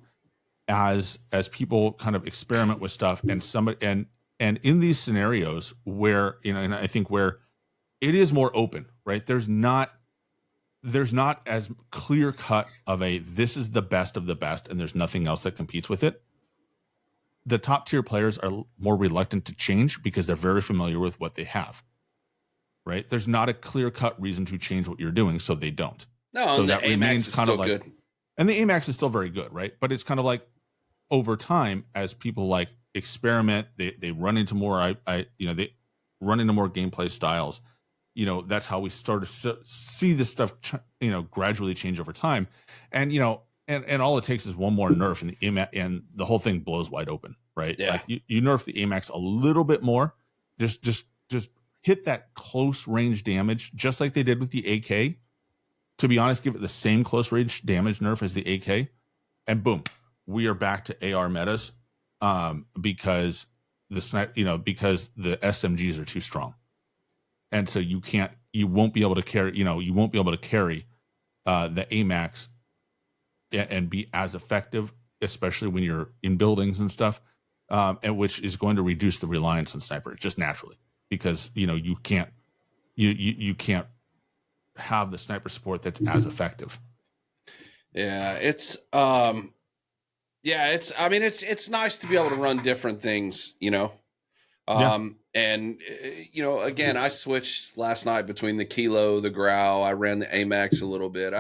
as people kind of experiment with stuff, and in these scenarios where, and I think where it is more open, right? There's not as clear cut of this is the best of the best and there's nothing else that competes with it. The top tier players are more reluctant to change because they're very familiar with what they have, right? There's not a clear cut reason to change what you're doing, so they don't. No, so and that the remains AMAX is kind still of like good. And the AMAX is still very good, right? But it's kind of like over time, as people like experiment, they run into more, they run into more gameplay styles. That's how we start to see this stuff, gradually change over time. And, and all it takes is one more nerf and the AMAX, and the whole thing blows wide open, right? Yeah. Like you nerf the AMAX a little bit more, just hit that close range damage, just like they did with the AK. To be honest, give it the same close range damage nerf as the AK, and boom, we are back to AR metas, because because the SMGs are too strong, and so you won't be able to carry the AMAX and be as effective, especially when you're in buildings and stuff, and which is going to reduce the reliance on sniper just naturally, because you can't have the sniper support that's as effective. Yeah, it's it's nice to be able to run different things, and again, I switched last night between the Kilo, the Growl. I ran the AMAX a little bit.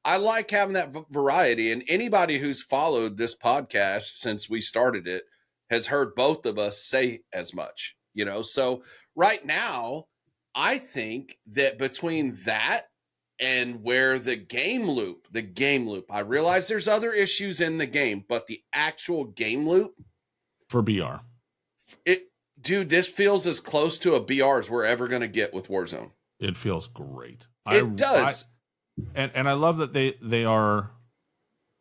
I like having that variety, and anybody who's followed this podcast since we started it has heard both of us say as much, so right now I think that between that and where the game loop, I realize there's other issues in the game, but the actual game loop for BR, dude, this feels as close to a BR as we're ever going to get with Warzone. It feels great. It does. And I love that they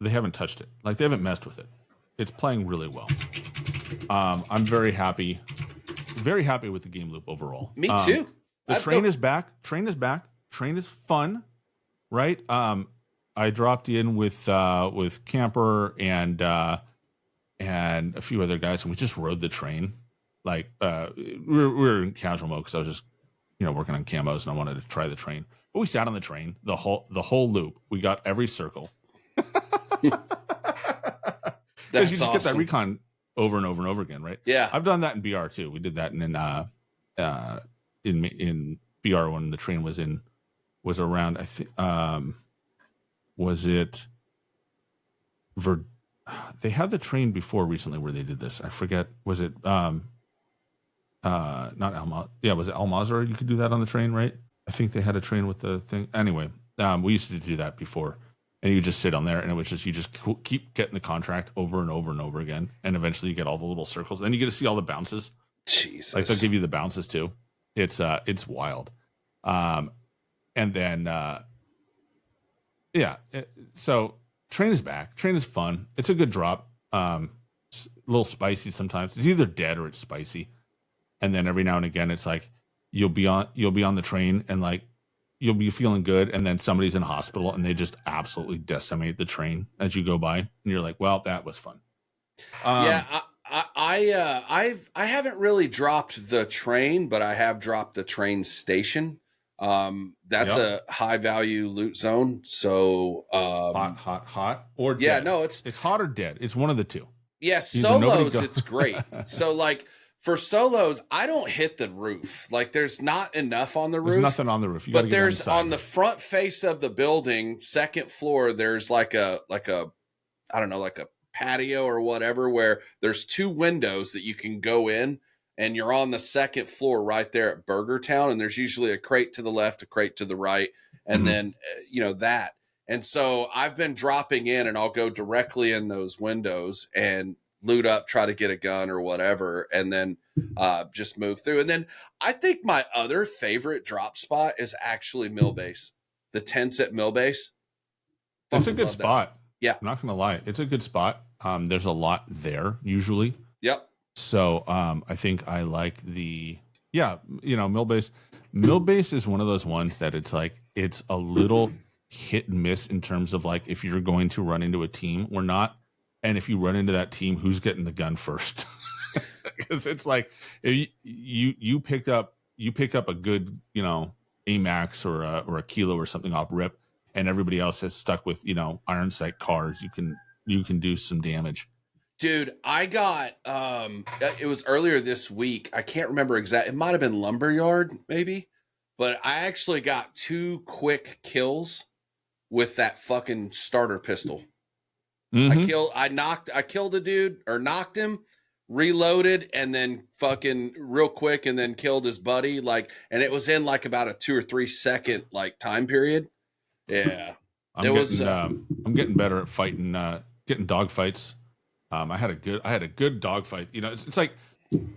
haven't touched it. Like, they haven't messed with it. It's playing really well. I'm very happy with the game loop overall. Me too. The train is back. Train is fun, right? I dropped in with Camper and a few other guys, and we just rode the train. Like, we were in casual mode because I was just working on camos and I wanted to try the train. But we sat on the train the whole loop. We got every circle. Because you just get that recon over and over and over again, right? Yeah, I've done that in BR too. We did that in BR when the train was around. I think was it they had the train before recently where they did this. I forget. Was it not Alma? Yeah, was it Almazra? You could do that on the train, right? I think they had a train with the thing. Anyway, we used to do that before, and you just sit on there, and it was just, you just keep getting the contract over and over and over again, and eventually you get all the little circles. Then you get to see all the bounces. Jesus, like they'll give you the bounces too. It's wild. And then so train is back. Train is fun. It's a good drop. It's a little spicy sometimes. It's either dead or it's spicy. And then every now and again, it's like you'll be on the train and like you'll be feeling good, and then somebody's in hospital and they just absolutely decimate the train as you go by, and you're like, well, that was fun. I haven't really dropped the train, but I have dropped the train station. That's a high value loot zone. So hot or dead. Yeah, no, it's hot or dead. It's one of the two. Yeah, solos, it's great. So like for solos, I don't hit the roof. Like there's not enough on the roof. There's nothing on the roof. But there's on the front face of the building, second floor, there's like a I don't know, like a patio or whatever, where there's two windows that you can go in, and you're on the second floor right there at Burger Town, and there's usually a crate to the left, a crate to the right, and then that. And so I've been dropping in, and I'll go directly in those windows and loot up, try to get a gun or whatever, and then just move through. And then I think my other favorite drop spot is actually Mill Base. The tents at Mill Base. It's a good spot. Yeah. I'm not going to lie. It's a good spot. There's a lot there usually. Yep. So I think I like Mill Base. Mill Base is one of those ones that it's like, it's a little hit and miss in terms of like, if you're going to run into a team or not. And if you run into that team, who's getting the gun first? Because it's like if you pick up a good, you know, AMAX or a Kilo or something off rip, and everybody else has stuck with, you know, iron sight cars, you can do some damage. Dude, I got it was earlier this week. I can't remember exactly. It might have been Lumberyard, maybe, but I actually got 2 quick kills with that fucking starter pistol. Mm-hmm. I killed a dude or knocked him, reloaded, and then fucking real quick, and then killed his buddy. Like, and it was in like about a 2 or 3 second like time period. Yeah, I'm getting better at fighting, getting dog fights. I had a good dog fight. You know, it's like,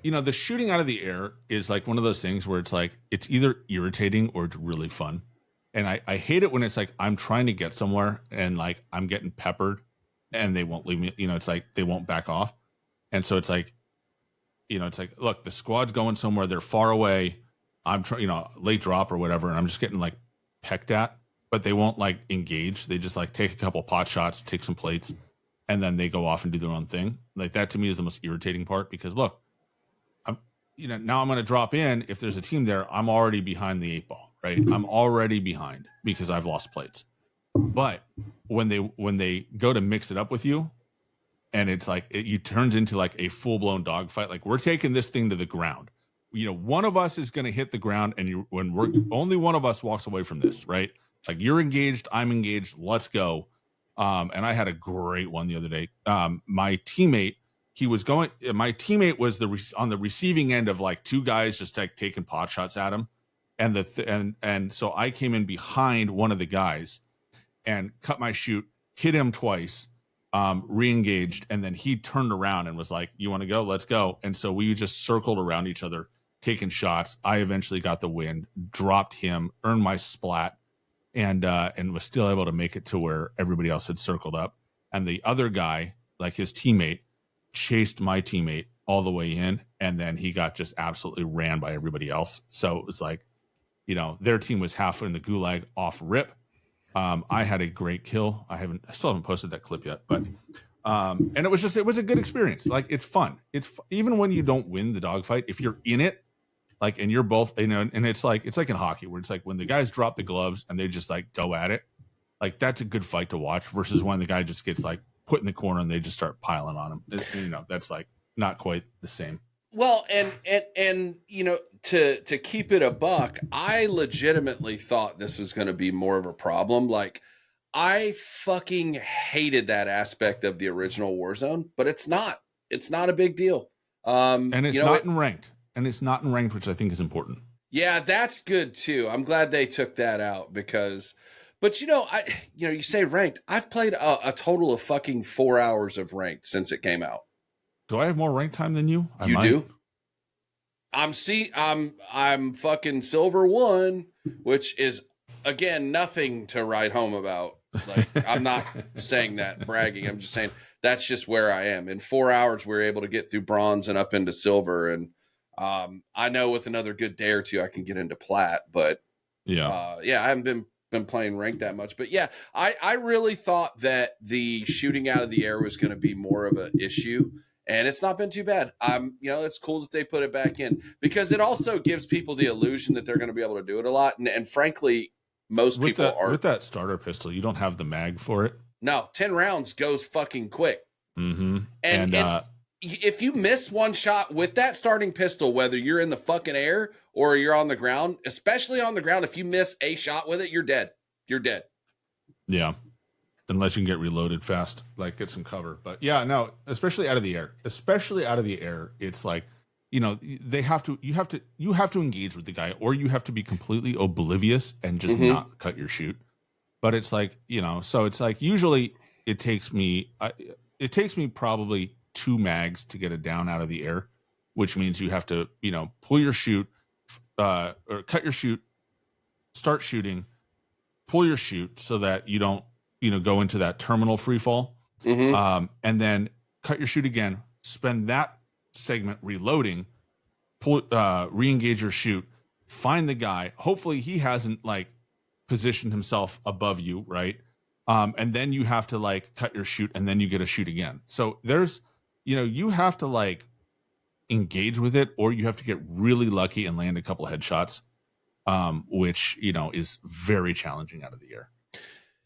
you know, the shooting out of the air is like one of those things where it's like it's either irritating or it's really fun. And I hate it when it's like I'm trying to get somewhere and like I'm getting peppered and they won't leave me. You know, it's like they won't back off. And so it's like, you know, it's like, look, the squad's going somewhere. They're far away. I'm trying, you know, late drop or whatever. And I'm just getting like pecked at, but they won't like engage. They just like take a couple pot shots, take some plates, and then they go off and do their own thing. Like that to me is the most irritating part because look, now I'm going to drop in. If there's a team there, I'm already behind the 8 ball, right? I'm already behind because I've lost plates. But when they go to mix it up with you, and it's like it turns into like a full blown dogfight. Like we're taking this thing to the ground. You know, one of us is going to hit the ground, and when we're only one of us walks away from this, right? Like you're engaged, I'm engaged. Let's go. And I had a great one the other day. My teammate was on the receiving end of like 2 guys just like taking pot shots at him, and so I came in behind one of the guys and cut my shoot, hit him twice, re-engaged, and then he turned around and was like, "You want to go? Let's go." And so we just circled around each other, taking shots. I eventually got the win, dropped him, earned my splat, and was still able to make it to where everybody else had circled up. And the other guy, like his teammate, chased my teammate all the way in, and then he got just absolutely ran by everybody else. So it was like, you know, their team was half in the gulag off rip. I had a great kill. I still haven't posted that clip yet, but and it was a good experience. Like it's fun. Even when you don't win the dogfight, if you're in it, like, and you're both, you know, and it's like in hockey where it's like when the guys drop the gloves and they just like go at it, like that's a good fight to watch versus when the guy just gets like put in the corner and they just start piling on him. You know, that's like not quite the same. Well, and you know, to keep it a buck, I legitimately thought this was going to be more of a problem. Like, I fucking hated that aspect of the original Warzone, but it's not. It's not a big deal. And it's not in ranked. And it's not in ranked, which I think is important. Yeah, that's good too. I'm glad they took that out because, but you say ranked. I've played a total of fucking 4 hours of ranked since it came out. Do I have more rank time than you? You do? I'm fucking silver 1, which is again nothing to write home about. Like, I'm not saying that bragging. I'm just saying that's just where I am. In 4 hours, we're able to get through bronze and up into silver. And I know with another good day or two, I can get into plat. But I haven't been playing ranked that much. But yeah, I really thought that the shooting out of the air was going to be more of an issue. And it's not been too bad. It's cool that they put it back in because it also gives people the illusion that they're going to be able to do it a lot. And frankly, most people are. With that starter pistol, you don't have the mag for it. No, 10 rounds goes fucking quick. Mm-hmm. And if you miss one shot with that starting pistol, whether you're in the fucking air or you're on the ground, especially on the ground, if you miss a shot with it, you're dead. You're dead. Yeah. Unless you can get reloaded fast, like get some cover. But yeah, no, especially out of the air, it's like, you know, you have to engage with the guy, or you have to be completely oblivious and just not cut your shoot. But it's like, you know, so it's like, usually it takes me probably 2 mags to get it down out of the air, which means you have to, you know, pull your shoot, or cut your shoot, start shooting, pull your shoot so that you don't, you know, go into that terminal free fall, and then cut your shoot again, spend that segment reloading, pull, re-engage your shoot, find the guy. Hopefully he hasn't like positioned himself above you, right? And then you have to like cut your shoot, and then you get a shoot again. So there's, you have to like engage with it, or you have to get really lucky and land a couple of headshots, which is very challenging out of the air.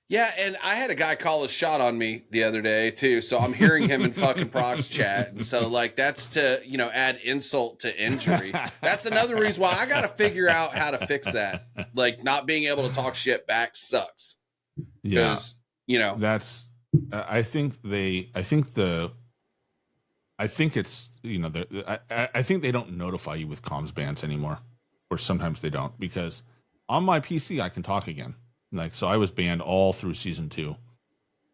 Yeah, and I had a guy call a shot on me the other day too, so I'm hearing him in fucking prox chat, and so like that's to add insult to injury. That's another reason why I got to figure out how to fix that. Like not being able to talk shit back sucks. Yeah, that's I think it's I think they don't notify you with comms bans anymore, or sometimes they don't, because on my PC I can talk again. Like, so I was banned all through season 2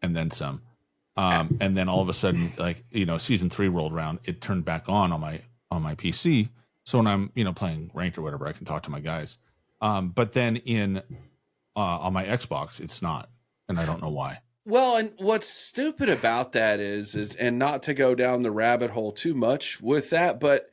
and then some. And then all of a sudden, like, season 3 rolled around, it turned back on my PC. So when I'm, playing ranked or whatever, I can talk to my guys. But then on my Xbox, it's not. And I don't know why. Well, and what's stupid about that is, and not to go down the rabbit hole too much with that, but,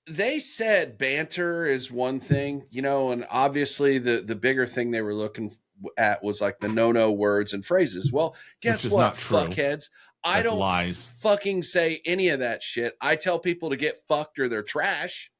they said banter is one thing, and obviously the bigger thing they were looking at was like the no words and phrases. Well, guess what, fuckheads? I don't fucking say any of that shit. I tell people to get fucked or they're trash,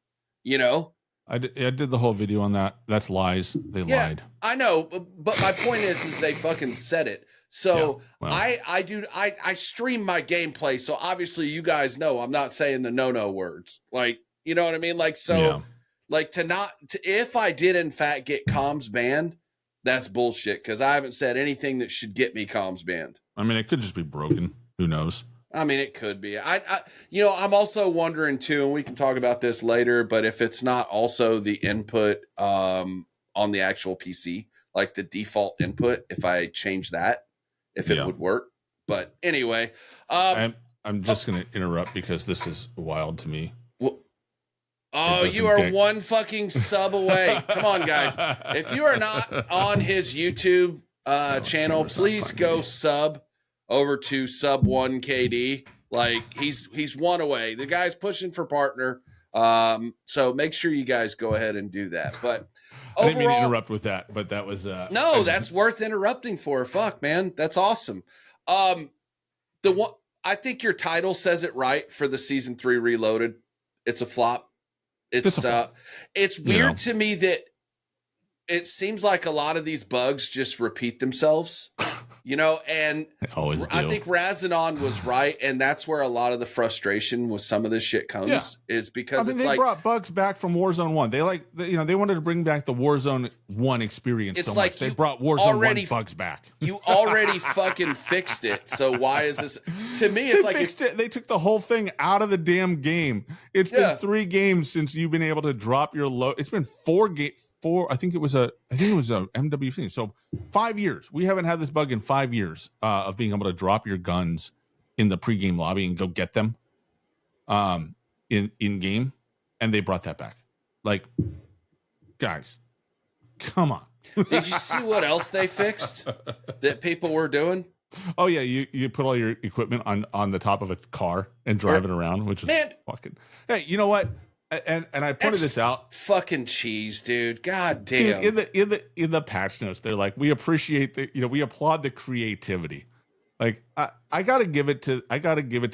I did the whole video on that. That's lies. They lied. I know, but my point is they fucking said it. So I stream my gameplay, so obviously you guys know I'm not saying the no words. Like, you know what I mean? Like, so, like if I did in fact get comms banned, that's bullshit, because I haven't said anything that should get me comms banned. I mean, it could just be broken. Who knows? I mean, it could be. I'm also wondering too, and we can talk about this later, but if it's not also the input on the actual PC, like the default input, if I change that, if it would work. But anyway, I'm just going to interrupt because this is wild to me. Oh, you are one fucking sub away. Come on, guys. If you are not on his YouTube channel, please go sub over to Subone KD. Like, he's one away. The guy's pushing for partner. So make sure you guys go ahead and do that. But overall, I didn't mean to interrupt with that, but that was that's worth interrupting for. Fuck, man. That's awesome. I think your title says it right for the season 3 Reloaded. It's a flop. It's weird to me that it seems like a lot of these bugs just repeat themselves, and I think Razanon was right. And that's where a lot of the frustration with some of this shit comes, is because they brought bugs back from Warzone 1. They they wanted to bring back the Warzone 1 experience. It's so like much. They brought Warzone 1 bugs back. You already fucking fixed it. So why is this? To me, it's like fixed it. They took the whole thing out of the damn game. It's been 3 games since you've been able to drop your load. It's been 4 games. I think it was a MW thing. So 5 years. We haven't had this bug in 5 years of being able to drop your guns in the pregame lobby and go get them in game. And they brought that back. Like, guys, come on. Did you see what else they fixed that people were doing? Oh yeah, you put all your equipment on the top of a car and drive it around, which is fucking. Hey, you know what? And I pointed this out. Fucking cheese, dude. God damn. Dude, in the patch notes, they're like, we appreciate we applaud the creativity. Like, I gotta give it to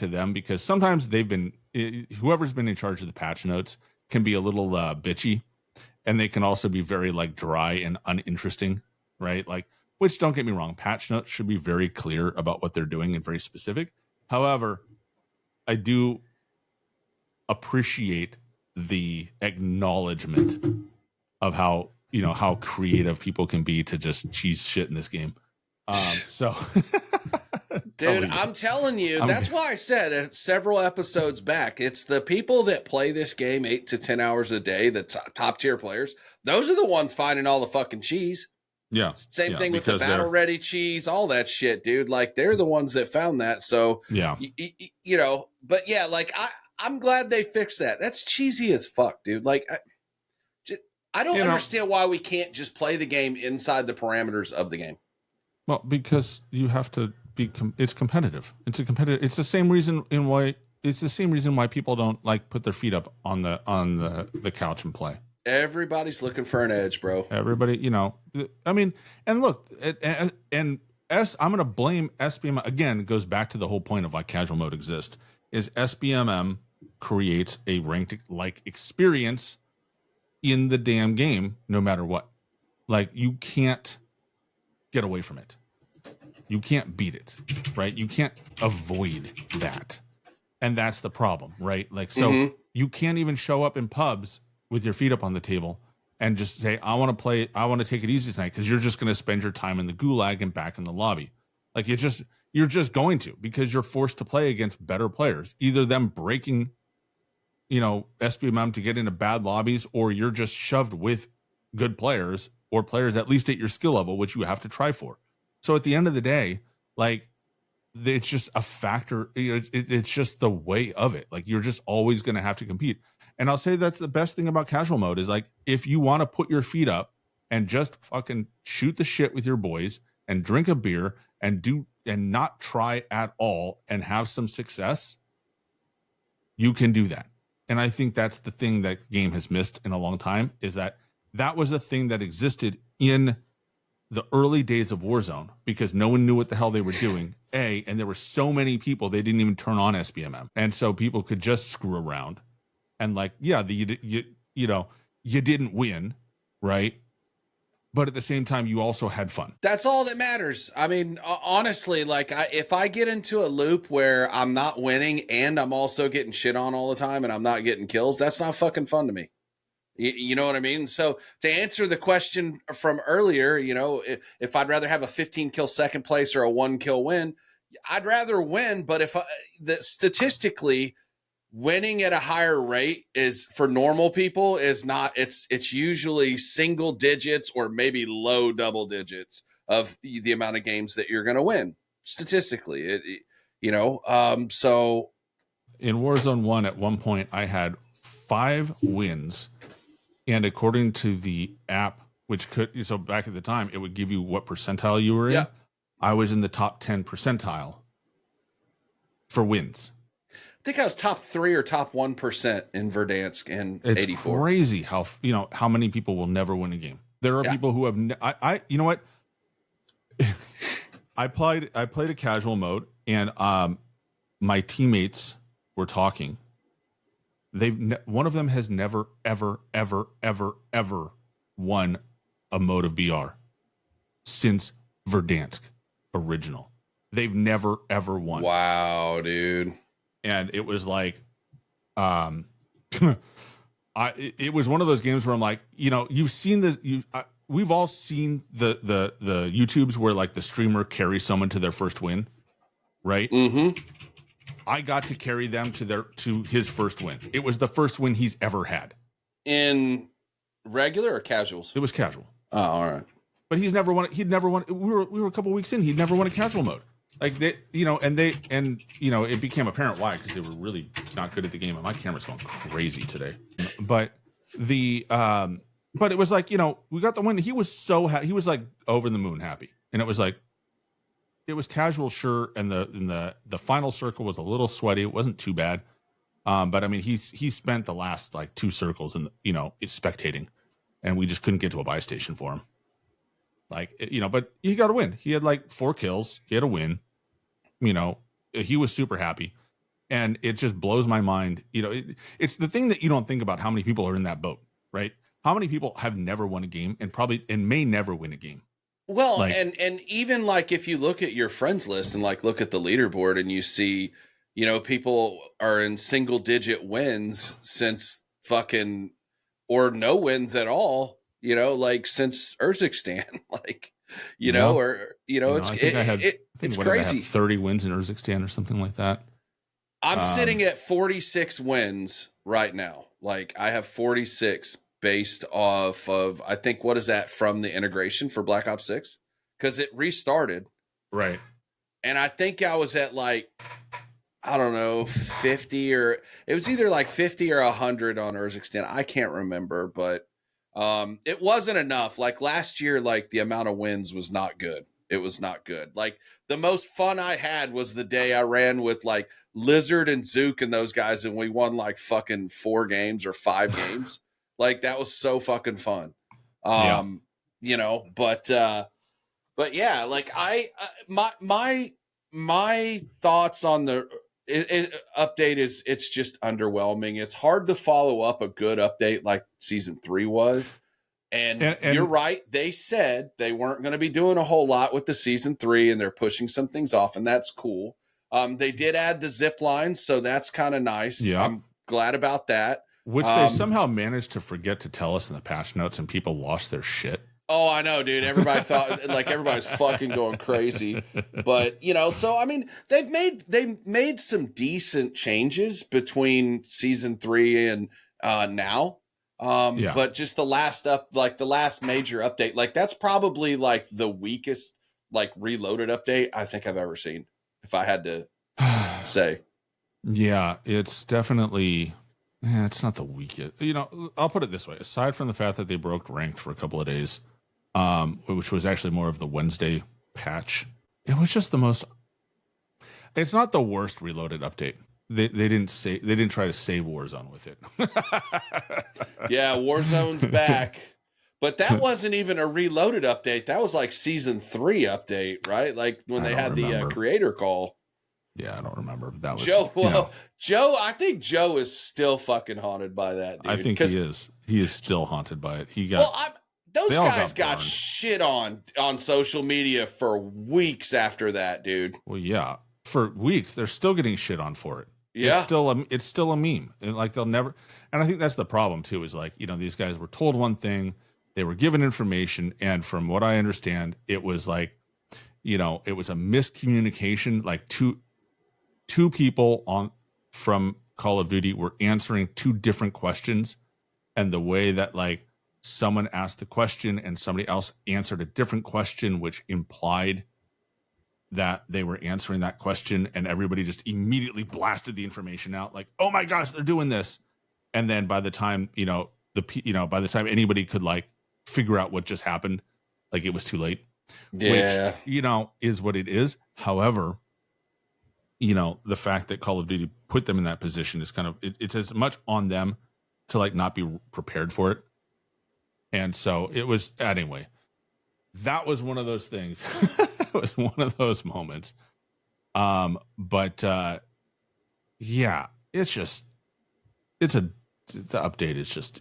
them, because sometimes they've been, whoever's been in charge of the patch notes can be a little bitchy, and they can also be very like dry and uninteresting, right? Like, which, don't get me wrong, patch notes should be very clear about what they're doing and very specific. However, I do appreciate the acknowledgement of how creative people can be to just cheese shit in this game. So dude, I'm telling you, that's why I said it several episodes back. It's the people that play this game 8 to 10 hours a day, the top tier players. Those are the ones finding all the fucking cheese. Yeah. Same thing with the battle ready cheese, all that shit, dude. Like, they're the ones that found that. So, but yeah, like I'm glad they fixed that. That's cheesy as fuck, dude. Like, I don't understand why we can't just play the game inside the parameters of the game. Well, because you have to be. It's competitive. It's the same reason why people don't like put their feet up on the couch and play. Everybody's looking for an edge, bro. Everybody, you know, I mean, and look, and I'm going to blame SBMM again. It goes back to the whole point of why casual mode exists. Is SBMM creates a ranked like experience in the damn game, no matter what. Like, you can't get away from it. You can't beat it, right? You can't avoid that. And that's the problem, right? Like, so you can't even show up in pubs with your feet up on the table and just say, I want to take it easy tonight, because you're just going to spend your time in the gulag and back in the lobby. Like, you're just going to, because you're forced to play against better players, either them breaking, you know, SBMM to get into bad lobbies, or you're just shoved with good players or players at least at your skill level, which you have to try for. So at the end of the day, like, it's just a factor. It's just the way of it. Like, you're just always going to have to compete. And I'll say that's the best thing about casual mode is, like, if you want to put your feet up and just fucking shoot the shit with your boys and drink a beer and not try at all and have some success, you can do that. And I think that's the thing that the game has missed in a long time, is that was a thing that existed in the early days of Warzone, because no one knew what the hell they were doing. And there were so many people, they didn't even turn on SBMM. And so people could just screw around. And like, yeah, you didn't win, right? But at the same time, you also had fun. That's all that matters. I mean, honestly, like, if I get into a loop where I'm not winning and I'm also getting shit on all the time and I'm not getting kills, that's not fucking fun to me. You know what I mean? So to answer the question from earlier, you know, if I'd rather have a 15 kill second place or a 1 kill win, I'd rather win. But statistically, winning at a higher rate is, for normal people, is not, it's usually single digits or maybe low double digits of the amount of games that you're going to win statistically. So in Warzone 1, at one point, I had 5 wins. And according to the app, so back at the time, it would give you what percentile you were in. Yeah. I was in the top 10 percentile for wins. I think I was top 3 or top 1% in Verdansk in It's 84. It's crazy how many people will never win a game. There are people who have, you know what? I played a casual mode, and my teammates were talking. One of them has never, ever, ever, ever, ever won a mode of BR since Verdansk original. They've never, ever won. Wow, dude. And it was like, it was one of those games where I'm like, you know, you've seen we've all seen the YouTubes where, like, the streamer carries someone to their first win, right? Mm-hmm. I got to carry them to his first win. It was the first win he's ever had. In regular or casuals? It was casual. Oh, all right. But he'd never won. We were a couple weeks in. He'd never won a casual mode. Like, it became apparent why, because they were really not good at the game. And my camera's going crazy today. But but it was like, you know, we got the win. He was so happy. He was like over the moon happy. And it was like, it was casual, sure, and the final circle was a little sweaty. It wasn't too bad, but I mean, he spent the last like 2 circles and it's spectating, and we just couldn't get to a buy station for him. Like, but he got a win. He had like 4 kills. He had a win. He was super happy, and it just blows my mind. It's the thing that you don't think about, how many people are in that boat, right? How many people have never won a game and may never win a game? Well, like, and even like if you look at your friends list and like look at the leaderboard and you see, people are in single digit wins since fucking, or no wins at all, like since Urzikstan, like, it's crazy. I have 30 wins in Urzikstan or something like that. I'm sitting at 46 wins right now. Like, I have 46 based off of, I think, what is that, from the integration for Black Ops 6? Because it restarted. Right. And I think I was at like, I don't know, 50 or, it was either like 50 or 100 on Urzikstan. I can't remember, but it wasn't enough. Like last year, like the amount of wins was not good. It was not good. Like the most fun I had was the day I ran with like Lizard and Zook and those guys, and we won like fucking 4 games or 5 games. Like that was so fucking fun. Yeah. You know, but yeah, like my thoughts on the update is it's just underwhelming. It's hard to follow up a good update like season 3 was. And you're right. They said they weren't going to be doing a whole lot with the season 3, and they're pushing some things off, and that's cool. They did add the zip lines, so that's kind of nice. Yeah. I'm glad about that. Which they somehow managed to forget to tell us in the patch notes, and people lost their shit. Oh, I know, dude. Everybody thought like everybody's fucking going crazy. But, you know, so I mean, they've made some decent changes between season 3 and now. But just the last major update, like that's probably like the weakest like reloaded update I think I've ever seen, if I had to say. Yeah, it's definitely it's not the weakest. You know, I'll put it this way. Aside from the fact that they broke ranked for a couple of days, which was actually more of the Wednesday patch, it was just the most. It's not the worst reloaded update. They didn't try to save Warzone with it. Yeah, Warzone's back. But that wasn't even a reloaded update. That was like season 3 update, right? Like when they had the creator call. Yeah, I don't remember. That was Joe. Well, Joe, I think Joe is still fucking haunted by that, dude. I think he is. He is still haunted by it. He got those guys got shit on social media for weeks after that, dude. Well, yeah, for weeks they're still getting shit on for it. Yeah, it's still a meme, and like they'll never. And I think that's the problem too. Is like, you know, these guys were told one thing, they were given information, and from what I understand, it was like, you know, it was a miscommunication. Like two people from Call of Duty were answering 2 different questions, and the way that like someone asked the question and somebody else answered a different question, which implied that they were answering that question, and everybody just immediately blasted the information out like, oh my gosh, they're doing this. And then by the time, by the time anybody could like figure out what just happened, like it was too late. Yeah. Which, you know, is what it is. However, you know, the fact that Call of Duty put them in that position is kind of, it's as much on them to like not be prepared for it. And so it was, anyway, that was one of those things. It was one of those moments. But yeah, it's just, the update is just,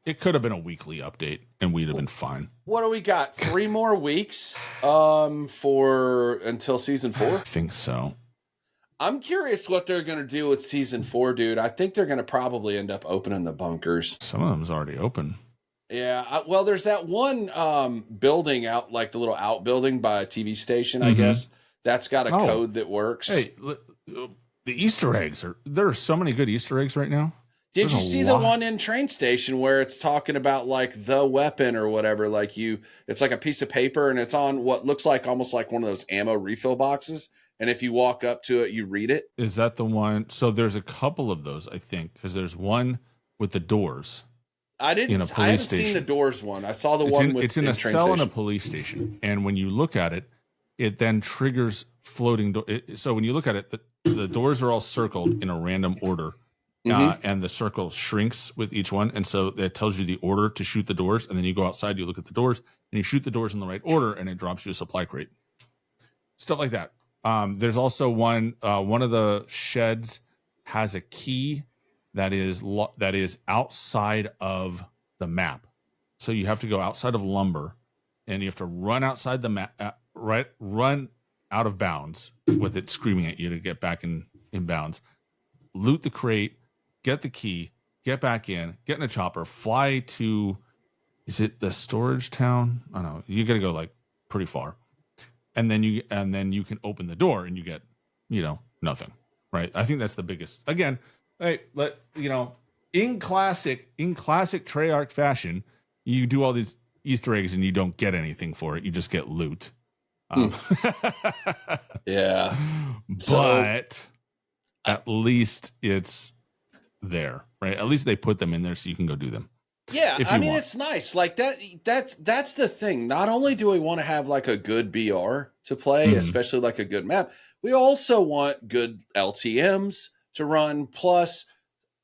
it could have been a weekly update and we'd have been fine. What do we got? 3 more weeks for until season 4? I think so. I'm curious what they're going to do with season 4, dude. I think they're going to probably end up opening the bunkers. Some of them's already open. Yeah. Well, there's that one building out, like the little outbuilding by a TV station, I guess. That's got a code that works. Hey, the Easter eggs there are so many good Easter eggs right now. Did you see the one in Train Station where it's talking about like the weapon or whatever? Like it's like a piece of paper and it's on what looks like almost like one of those ammo refill boxes. And if you walk up to it, you read it. Is that the one? So there's a couple of those, I think, because there's one with the doors. I haven't seen the doors one. I saw the one with it's in a cell in a police station. And when you look at it, it then triggers floating. So when you look at it, the doors are all circled in a random order. And the circle shrinks with each one. And so that tells you the order to shoot the doors. And then you go outside, you look at the doors, and you shoot the doors in the right order, and it drops you a supply crate. Stuff like that. There's also one of the sheds has a key that is outside of the map. So you have to go outside of lumber, and you have to run outside the map, run out of bounds with it screaming at you to get back in bounds. Loot the crate, get the key, get back in, get in a chopper, fly to, is it the storage town? I don't know. You got to go like pretty far. And then you can open the door and you get, nothing, right? I think that's the biggest. Again, hey, in classic Treyarch fashion, you do all these Easter eggs and you don't get anything for it. You just get loot. Yeah. But at least it's there, right? At least they put them in there so you can go do them. Yeah, I mean, it's nice. Like that's the thing. Not only do we want to have like a good BR to play, especially like a good map, we also want good LTMs to run. Plus,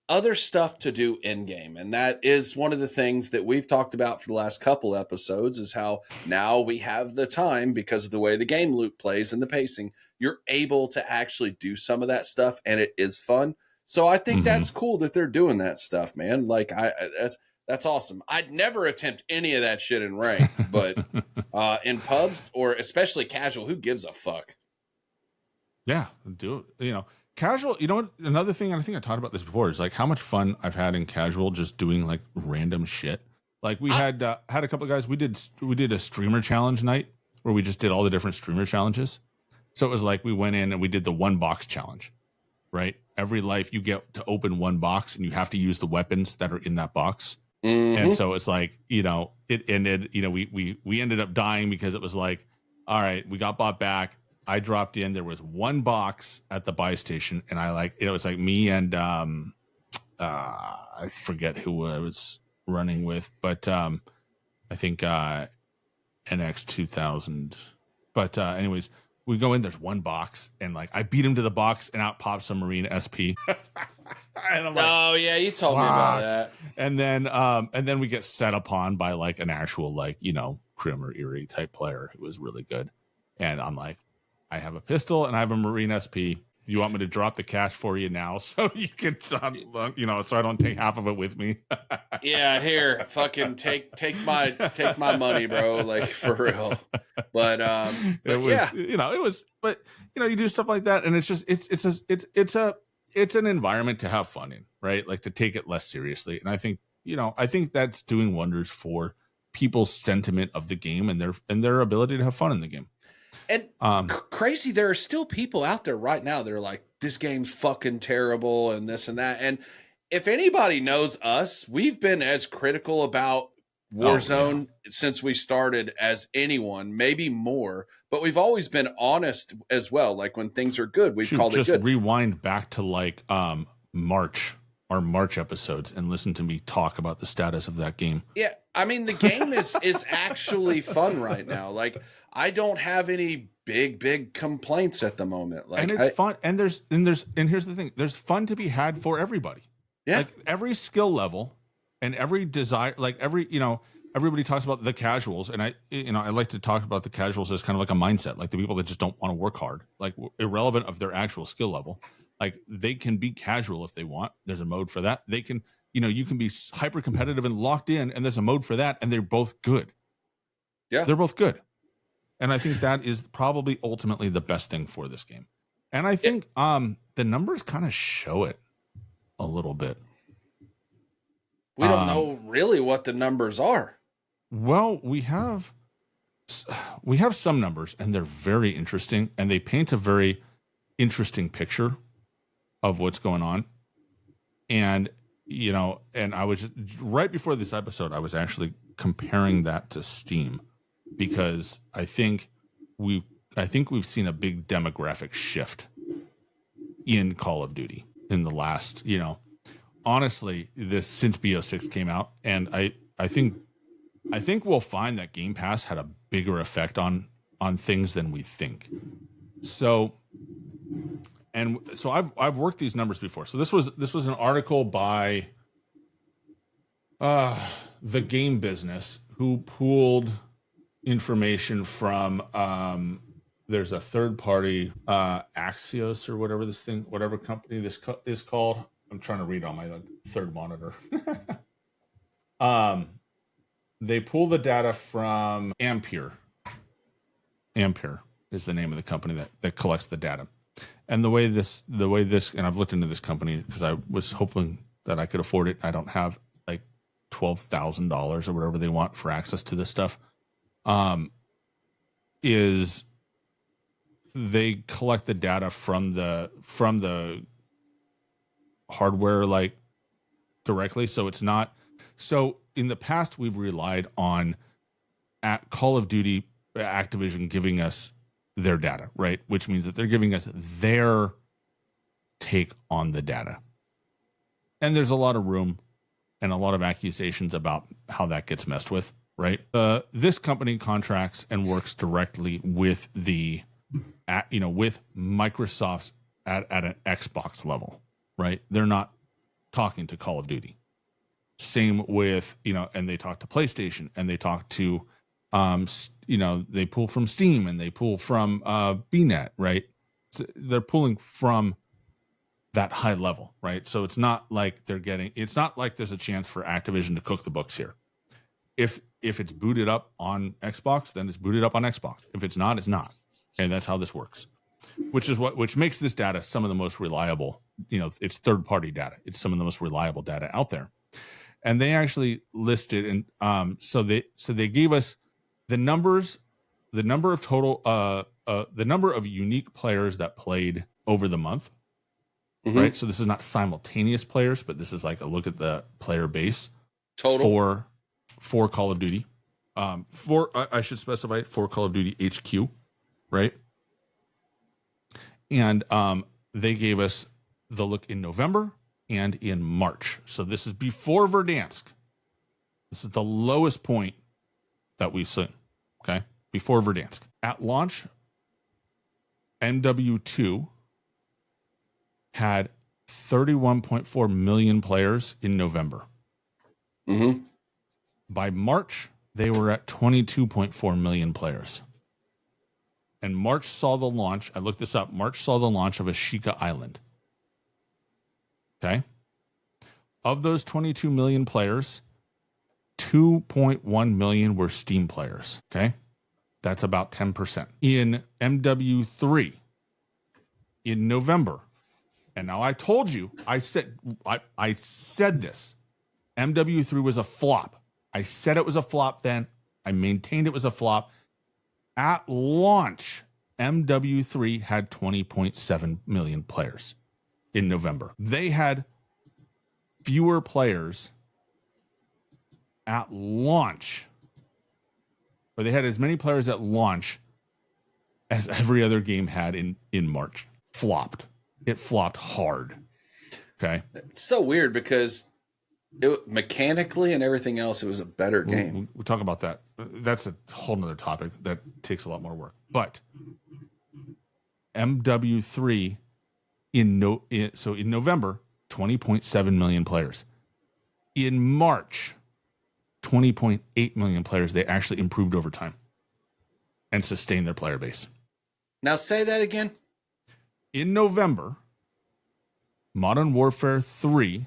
other stuff to do in game. And that is one of the things that we've talked about for the last couple episodes, is how now we have the time, because of the way the game loop plays and the pacing, you're able to actually do some of that stuff, and it is fun. So I think that's cool that they're doing that stuff, man. Like that's awesome. I'd never attempt any of that shit in ranked, but in pubs, or especially casual, who gives a fuck? Yeah, do it. You know, casual. You know what? Another thing, I think I talked about this before, is like how much fun I've had in casual, just doing like random shit. Like we had a couple of guys. We did a streamer challenge night where we just did all the different streamer challenges. So it was like we went in and we did the 1 box challenge. Right? Every life you get to open 1 box, and you have to use the weapons that are in that box. And so it's like, you know, it ended, you know, we ended up dying because it was like, all right, we got bought back. I dropped in, there was 1 box at the buy station, and it was like me and I forget who I was running with, but I think NX 2000. But anyways, we go in, there's 1 box, and like I beat him to the box, and out pops a Marine SP. And I'm like, oh yeah, you told me about that. And then we get set upon by like an actual, like, you know, Crim or Erie type player who was really good. And I'm like, I have a pistol and I have a Marine SP. You want me to drop the cash for you now so you can, you know, so I don't take half of it with me? Yeah, here, fucking take my money, bro. Like, for real. But it was, yeah, you know, it was, but you know, you do stuff like that, and it's just it's an environment to have fun in, right? Like to take it less seriously. And I think, you know, I think that's doing wonders for people's sentiment of the game and their ability to have fun in the game. And crazy, there are still people out there right now that are like, this game's fucking terrible and this and that. And if anybody knows us, we've been as critical about Warzone since we started as anyone, maybe more, but we've always been honest as well. Like when things are good, we've called it good. Just rewind back to like our March episodes and listen to me talk about the status of that game. Yeah, I mean, the game is actually fun right now. Like, I don't have any big complaints at the moment. Like, and it's fun, and here's the thing: there's fun to be had for everybody. Yeah, like every skill level and every desire, like you know, everybody talks about the casuals, and I like to talk about the casuals as kind of like a mindset, like the people that just don't want to work hard, like irrelevant of their actual skill level. Like they can be casual if they want. There's a mode for that. They can, you know, you can be hyper competitive and locked in, and there's a mode for that, and they're both good. Yeah, they're both good. And I think that is probably ultimately the best thing for this game. And I think the numbers kind of show it a little bit. We don't know really what the numbers are. Well, we have some numbers, and they're very interesting, and they paint a very interesting picture of what's going on. And, you know, and I was right before this episode, I was actually comparing that to Steam, because I think we've seen a big demographic shift in Call of Duty in the last, you know, honestly, since BO6 came out. And I think we'll find that Game Pass had a bigger effect on things than we think. So I've worked these numbers before. So this was an article by The Game Business, who pooled information from there's a third party, Axios or whatever company this is called. I'm trying to read on my third monitor. They pull the data from Ampere. Ampere is the name of the company that collects the data. And the way this, and I've looked into this company because I was hoping that I could afford it. I don't have like $12,000 or whatever they want for access to this stuff. Is they collect the data from the hardware, like directly. So it's not, so in the past we've relied on Call of Duty, Activision giving us their data, right? Which means that they're giving us their take on the data. And there's a lot of room and a lot of accusations about how that gets messed with, right? This company contracts and works directly with with Microsoft's at an Xbox level, right? They're not talking to Call of Duty. Same with, and they talk to PlayStation, and they talk to, they pull from Steam, and they pull from BNet, right? So they're pulling from that high level, right? So it's not like there's a chance for Activision to cook the books here. If it's booted up on Xbox, then it's booted up on Xbox. If it's not, it's not. And that's how this works. Which makes this data some of the most reliable. It's third-party data. It's some of the most reliable data out there. And they actually listed, and so they gave us the numbers, the number of total, the number of unique players that played over the month, right? So this is not simultaneous players, but this is like a look at the player base total for Call of Duty. I should specify for Call of Duty HQ, right? And they gave us the look in November and in March. So this is before Verdansk. This is the lowest point that we've seen, okay? Before Verdansk. At launch, MW2 had 31.4 million players in November. By March, they were at 22.4 million players. And March saw the launch. I looked this up. March saw the launch of Ashika Island. Okay. Of those 22 million players, 2.1 million were Steam players. Okay. That's about 10%. In MW3, in November, and now I told you, I said this. MW3 was a flop. I said it was a flop then. I maintained it was a flop. At launch, MW3 had 20.7 million players in November. They had fewer players at launch, or they had as many players at launch as every other game had in March. Flopped. It flopped hard. Okay. It's so weird because mechanically and everything else, it was a better game. We'll talk about that. That's a whole nother topic that takes a lot more work. But MW3 in November, 20.7 million players. In March, 20.8 million players. They actually improved over time and sustained their player base. Now say that again. In November, Modern Warfare 3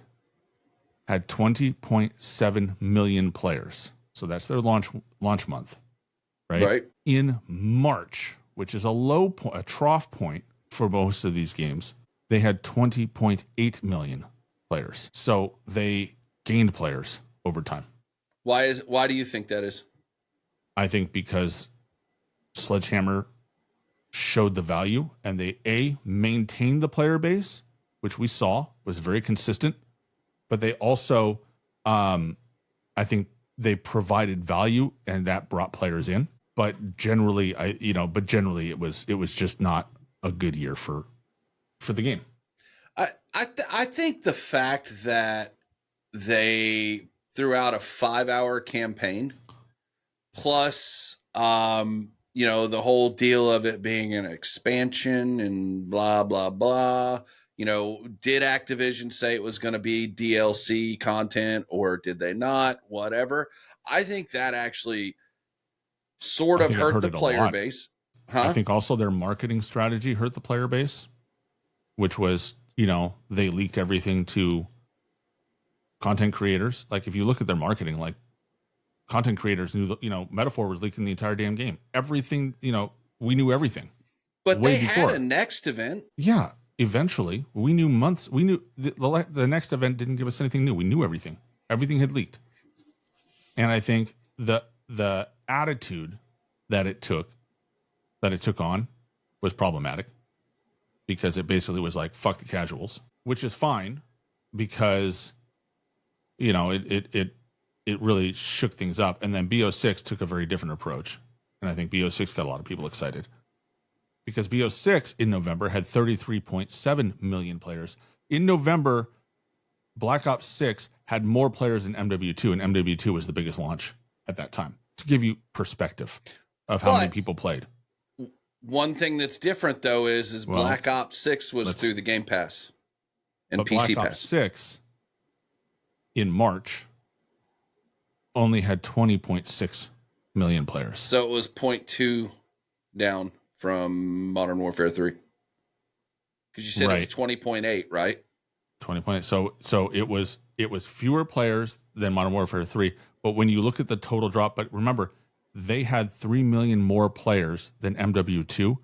had 20.7 million players. So that's their launch month, right? Right. In March, which is a trough point for most of these games, they had 20.8 million players. So they gained players over time. Why do you think that is? I think because Sledgehammer showed the value, and they maintained the player base, which we saw was very consistent, but they also, I think they provided value, and that brought players in. But generally, it was just not a good year for the game. I think the fact that they threw out a 5-hour campaign plus the whole deal of it being an expansion and blah blah blah, did Activision say it was going to be DLC content or did they not? Whatever. I think that actually sort of hurt the player base. I think also their marketing strategy hurt the player base, which was, they leaked everything to content creators. Like if you look at their marketing, like content creators knew, Metaphor was leaking the entire damn game. Everything, we knew everything. But they had a next event. Yeah, eventually. We knew months. We knew the next event didn't give us anything new. We knew everything. Everything had leaked. And I think the attitude that it took on was problematic because it basically was like, fuck the casuals, which is fine because, it really shook things up. And then BO6 took a very different approach. And I think BO6 got a lot of people excited because BO6 in November had 33.7 million players. In November, Black Ops 6 had more players than MW2, and MW2 was the biggest launch at that time, to give you perspective of how many people played. One thing that's different, though, is Black Ops 6 was through the Game Pass and PC Black Pass. Ops 6 in March only had 20.6 million players. So it was 0.2 down from Modern Warfare 3. Because you said it was 20.8, right? 20.8. So it was fewer players than Modern Warfare 3. But when you look at the total drop, but remember, they had 3 million more players than MW2,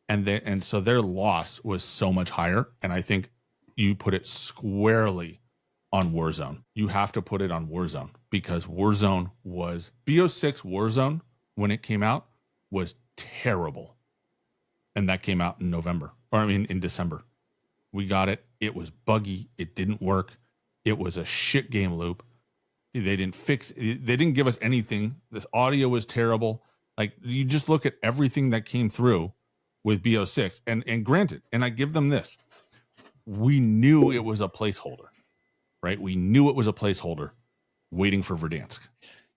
and so their loss was so much higher. And I think you put it squarely on Warzone. You have to put it on Warzone because Warzone was BO6 Warzone when it came out was terrible. And that came out in in December. We got it. It was buggy. It didn't work. It was a shit game loop. They didn't give us anything. This audio was terrible. Like, you just look at everything that came through with BO6. And granted, and I give them this, we knew it was a placeholder, right? We knew it was a placeholder waiting for Verdansk.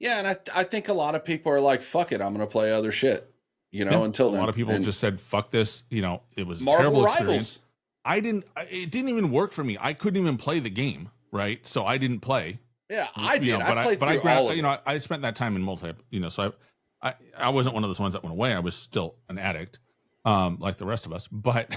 Yeah, and I think a lot of people are like, fuck it, I'm going to play other shit, until then. A lot of people just said, fuck this. It was a Marvel terrible Rivals. experience. It didn't even work for me. I couldn't even play the game, right? So I didn't play. Yeah, I did. I played through all of it. I spent that time in multi, so I wasn't one of those ones that went away. I was still an addict, like the rest of us. But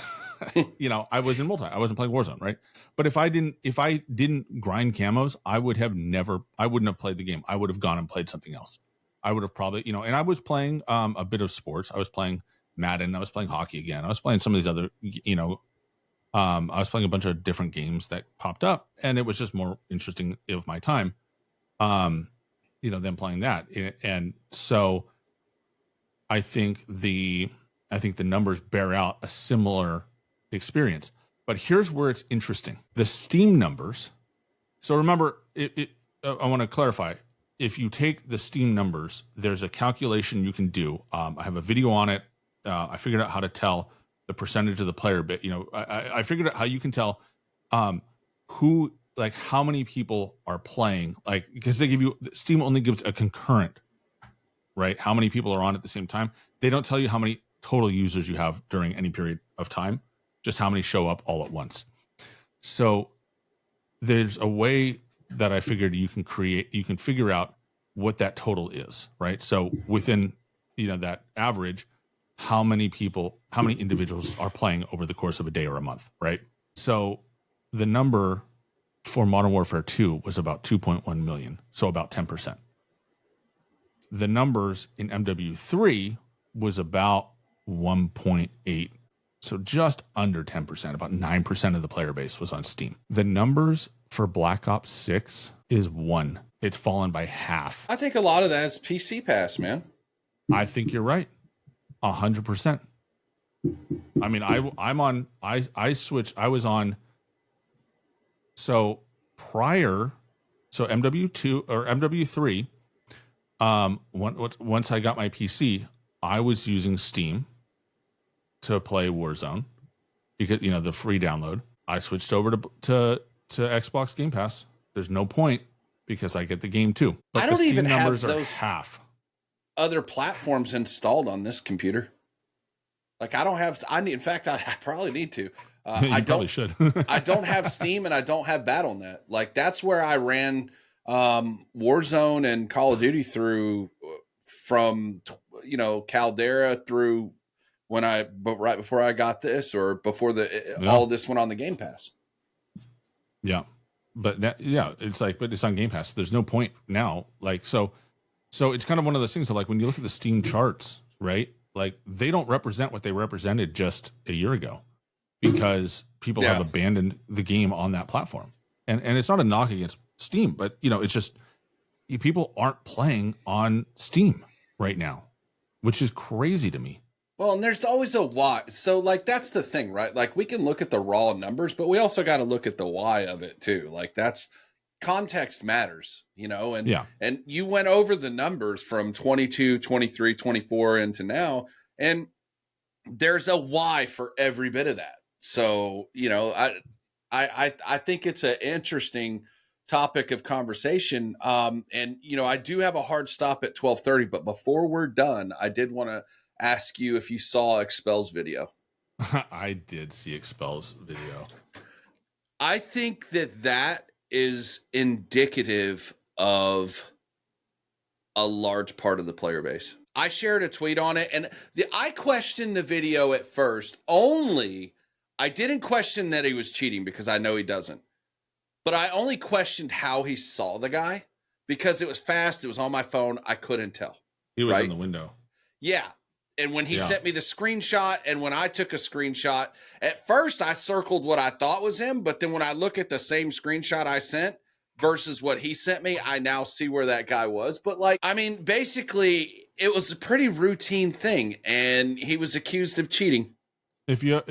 I was in multi. I wasn't playing Warzone, right? But if I didn't grind camos, I wouldn't have played the game. I would have gone and played something else. I would have probably, and I was playing a bit of sports. I was playing Madden. I was playing hockey again. I was playing some of these other, I was playing a bunch of different games that popped up, and it was just more interesting of my time, than playing that. And so I think the numbers bear out a similar experience. But here's where it's interesting. The Steam numbers. So remember, I want to clarify. If you take the Steam numbers, there's a calculation you can do. I have a video on it. I figured out how to tell the percentage of the player bit. I figured out how you can tell how many people are playing, because Steam only gives a concurrent, right? How many people are on at the same time. They don't tell you how many total users you have during any period of time, just how many show up all at once. So there's a way that I figured you can figure out what that total is, right? So within, that average, how many individuals are playing over the course of a day or a month, right? So the number for Modern Warfare 2 was about 2.1 million, so about 10%. The numbers in MW3 was about 1.8, so just under 10%, about 9% of the player base was on Steam. The numbers for Black Ops 6 is 1. It's fallen by half. I think a lot of that is PC Pass, man. I think you're right. 100%. I mean, I switched. I was on. So MW2 or MW3. Once I got my PC, I was using Steam to play Warzone because the free download. I switched over to Xbox Game Pass. There's no point because I get the game too. But I don't even numbers have those half. Other platforms installed on this computer. Like in fact, I probably need to. Probably should. I don't have Steam and I don't have Battle.net. Like that's where I ran Warzone and Call of Duty through from Caldera through right before I got this or before all of this went on the Game Pass. Yeah. But it's on Game Pass. There's no point now. So it's kind of one of those things of when you look at the Steam charts, right? They don't represent what they represented just a year ago because people have abandoned the game on that platform. And it's not a knock against Steam, but it's just people aren't playing on Steam right now, which is crazy to me. Well, and there's always a why. So that's the thing, right? We can look at the raw numbers, but we also got to look at the why of it too. That's context matters, and you went over the numbers from 22, 23, 24 into now, and there's a why for every bit of that. So, I think it's an interesting topic of conversation. And, I do have a hard stop at 12:30, but before we're done, I did want to ask you if you saw Expel's video. I did see Expel's video. I think that is indicative of a large part of the player base. I shared a tweet on it, and I questioned the video at first. I didn't question that he was cheating because I know he doesn't. But I only questioned how he saw the guy because it was fast. It was on my phone. I couldn't tell. He was right? in the window. Yeah. And when he sent me the screenshot and when I took a screenshot, at first I circled what I thought was him. But then when I look at the same screenshot I sent versus what he sent me, I now see where that guy was. But basically it was a pretty routine thing. And he was accused of cheating. If you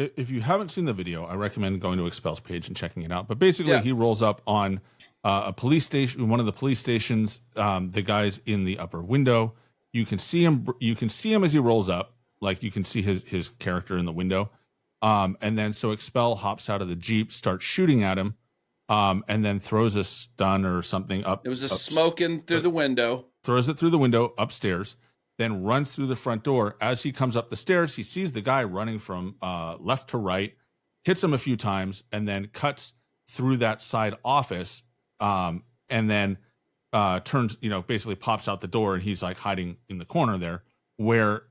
haven't seen the video, I recommend going to Expel's page and checking it out. But basically, he rolls up on a police station, one of the police stations. The guy's in the upper window. You can see him. You can see him as he rolls up. Like you can see his character in the window. And then so Expel hops out of the Jeep, starts shooting at him, and then throws a stun or something up. It was smoking through the window. Throws it through the window upstairs. Then runs through the front door. As he comes up the stairs, he sees the guy running from left to right, hits him a few times, and then cuts through that side office, and then turns, basically pops out the door, and he's like hiding in the corner there, where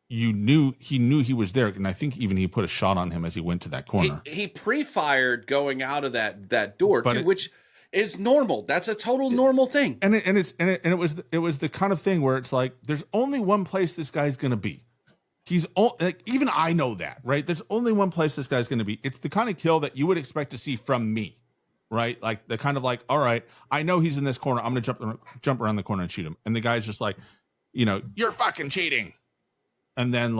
he knew he was there, and I think even he put a shot on him as he went to that corner. He pre-fired going out of that door, too, which is normal. That's a total normal thing. And it was the kind of thing where it's like there's only one place this guy's gonna be. Even I know that, right? There's only one place this guy's gonna be. It's the kind of kill that you would expect to see from me, right? Like the kind of like, all right, I know he's in this corner. I'm gonna jump around the corner and shoot him. And the guy's just like, you're fucking cheating. And then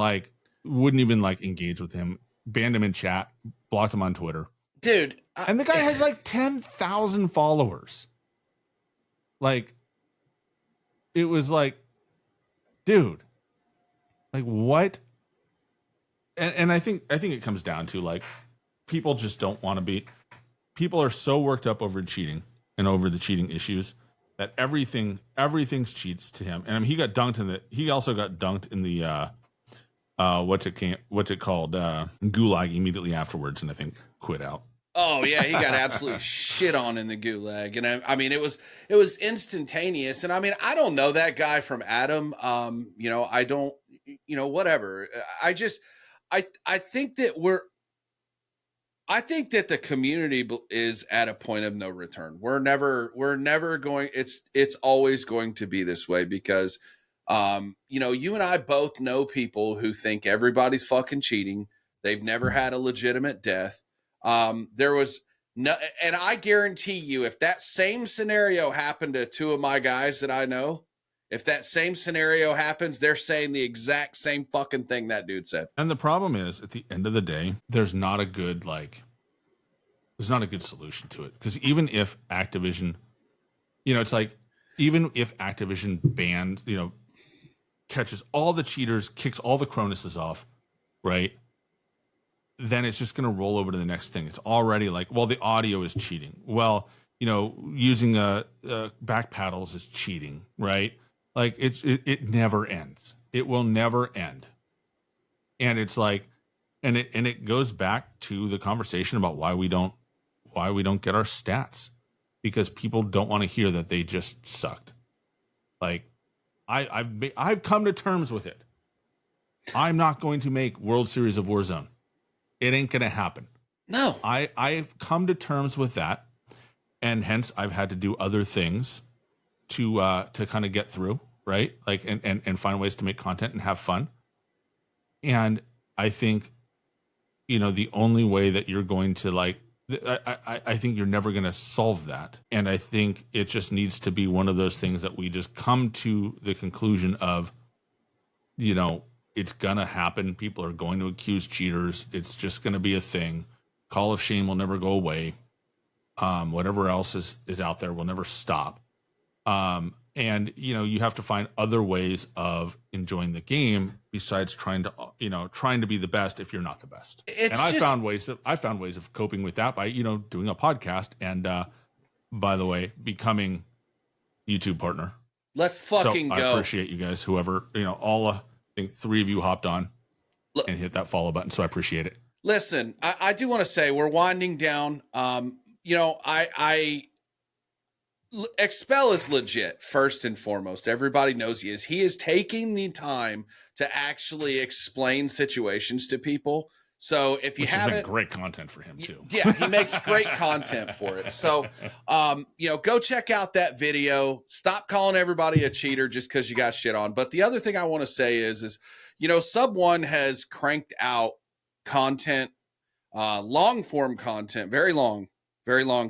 wouldn't even engage with him, banned him in chat, blocked him on Twitter. Dude. And the guy has 10,000 followers. It was dude, what? And I think it comes down to people just don't want to be. People are so worked up over cheating and over the cheating issues that everything's cheats to him. And he got dunked he also got dunked in the what's it called gulag immediately afterwards, and I think quit out. Oh yeah, he got absolutely shit on in the gulag, and it was instantaneous. And I don't know that guy from Adam. I don't, whatever. I think that I think that the community is at a point of no return. We're never going. It's always going to be this way because, you and I both know people who think everybody's fucking cheating. They've never had a legitimate death. There was no, and I guarantee you, if that same scenario happened to two of my guys that I know, if that same scenario happens, they're saying the exact same fucking thing that dude said. And the problem is, at the end of the day, there's not a good solution to it. Because even if Activision, even if Activision bans, catches all the cheaters, kicks all the Cronuses off, right? Then it's just going to roll over to the next thing. It's already the audio is cheating. Well, using back paddles is cheating, right? It never ends. It will never end. And it's and it goes back to the conversation about why we don't get our stats, because people don't want to hear that they just sucked. I've come to terms with it. I'm not going to make World Series of Warzone. It ain't going to happen. No. I've come to terms with that, and hence I've had to do other things to kind of get through, right? And find ways to make content and have fun. And I think, the only way that you're going to I think you're never going to solve that. And I think it just needs to be one of those things that we just come to the conclusion of, it's going to happen. People are going to accuse cheaters. It's just going to be a thing. Call of Shame will never go away. Whatever else is out there will never stop. And, you have to find other ways of enjoying the game besides trying to be the best if you're not the best. I found ways of coping with that by, doing a podcast and, by the way, becoming YouTube partner. Let's fucking go. I appreciate you guys, whoever, I think 3 of you hopped on and hit that follow button. So I appreciate it. Listen, I do want to say we're winding down. Expel is legit, first and foremost. Everybody knows he is. He is taking the time to actually explain situations to people. So if you haven't, great content for him too. Yeah, he makes great content for it. So, go check out that video. Stop calling everybody a cheater just because you got shit on. But the other thing I want to say is, Sub One has cranked out content, long form content, very long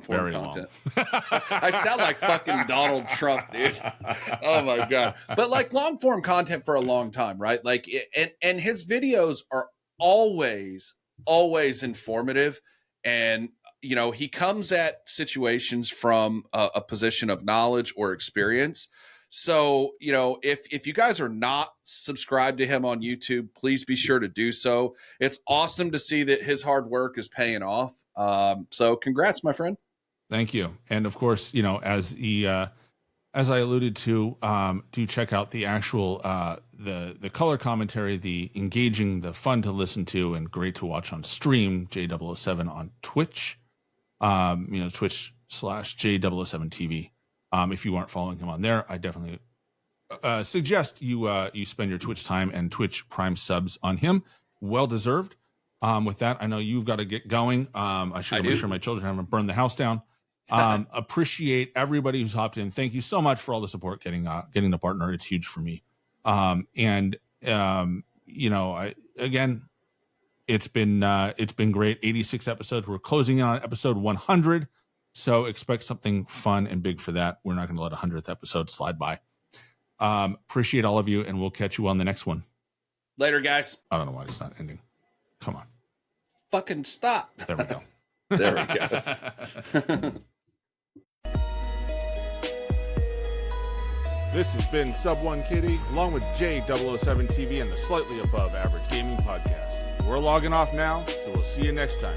form content. I sound like fucking Donald Trump, dude. Oh my God. But like long form content for a long time, right? Like, and his videos are always informative. And, he comes at situations from a position of knowledge or experience. So, if you guys are not subscribed to him on YouTube, please be sure to do so. It's awesome to see that his hard work is paying off. So congrats, my friend. Thank you. And of course, as I alluded to, do check out the actual, the color commentary, the engaging, the fun to listen to and great to watch on stream, J007 on Twitch, Twitch/J007TV. If you aren't following him on there, I definitely suggest you spend your Twitch time and Twitch Prime subs on him. Well deserved. With that, I know you've got to get going. I should make sure my children haven't burned the house down. Appreciate everybody who's hopped in. Thank you so much for all the support getting the partner. It's huge for me. It's been great. 86 episodes. We're closing in on episode 100. So expect something fun and big for that. We're not going to let 100th episode slide by. Appreciate all of you, and we'll catch you on the next one. Later, guys. I don't know why it's not ending. Come on. Fucking stop. There we go. There we go. This has been Subone KD, along with J007TV and the Slightly Above Average Gaming Podcast. We're logging off now, so we'll see you next time.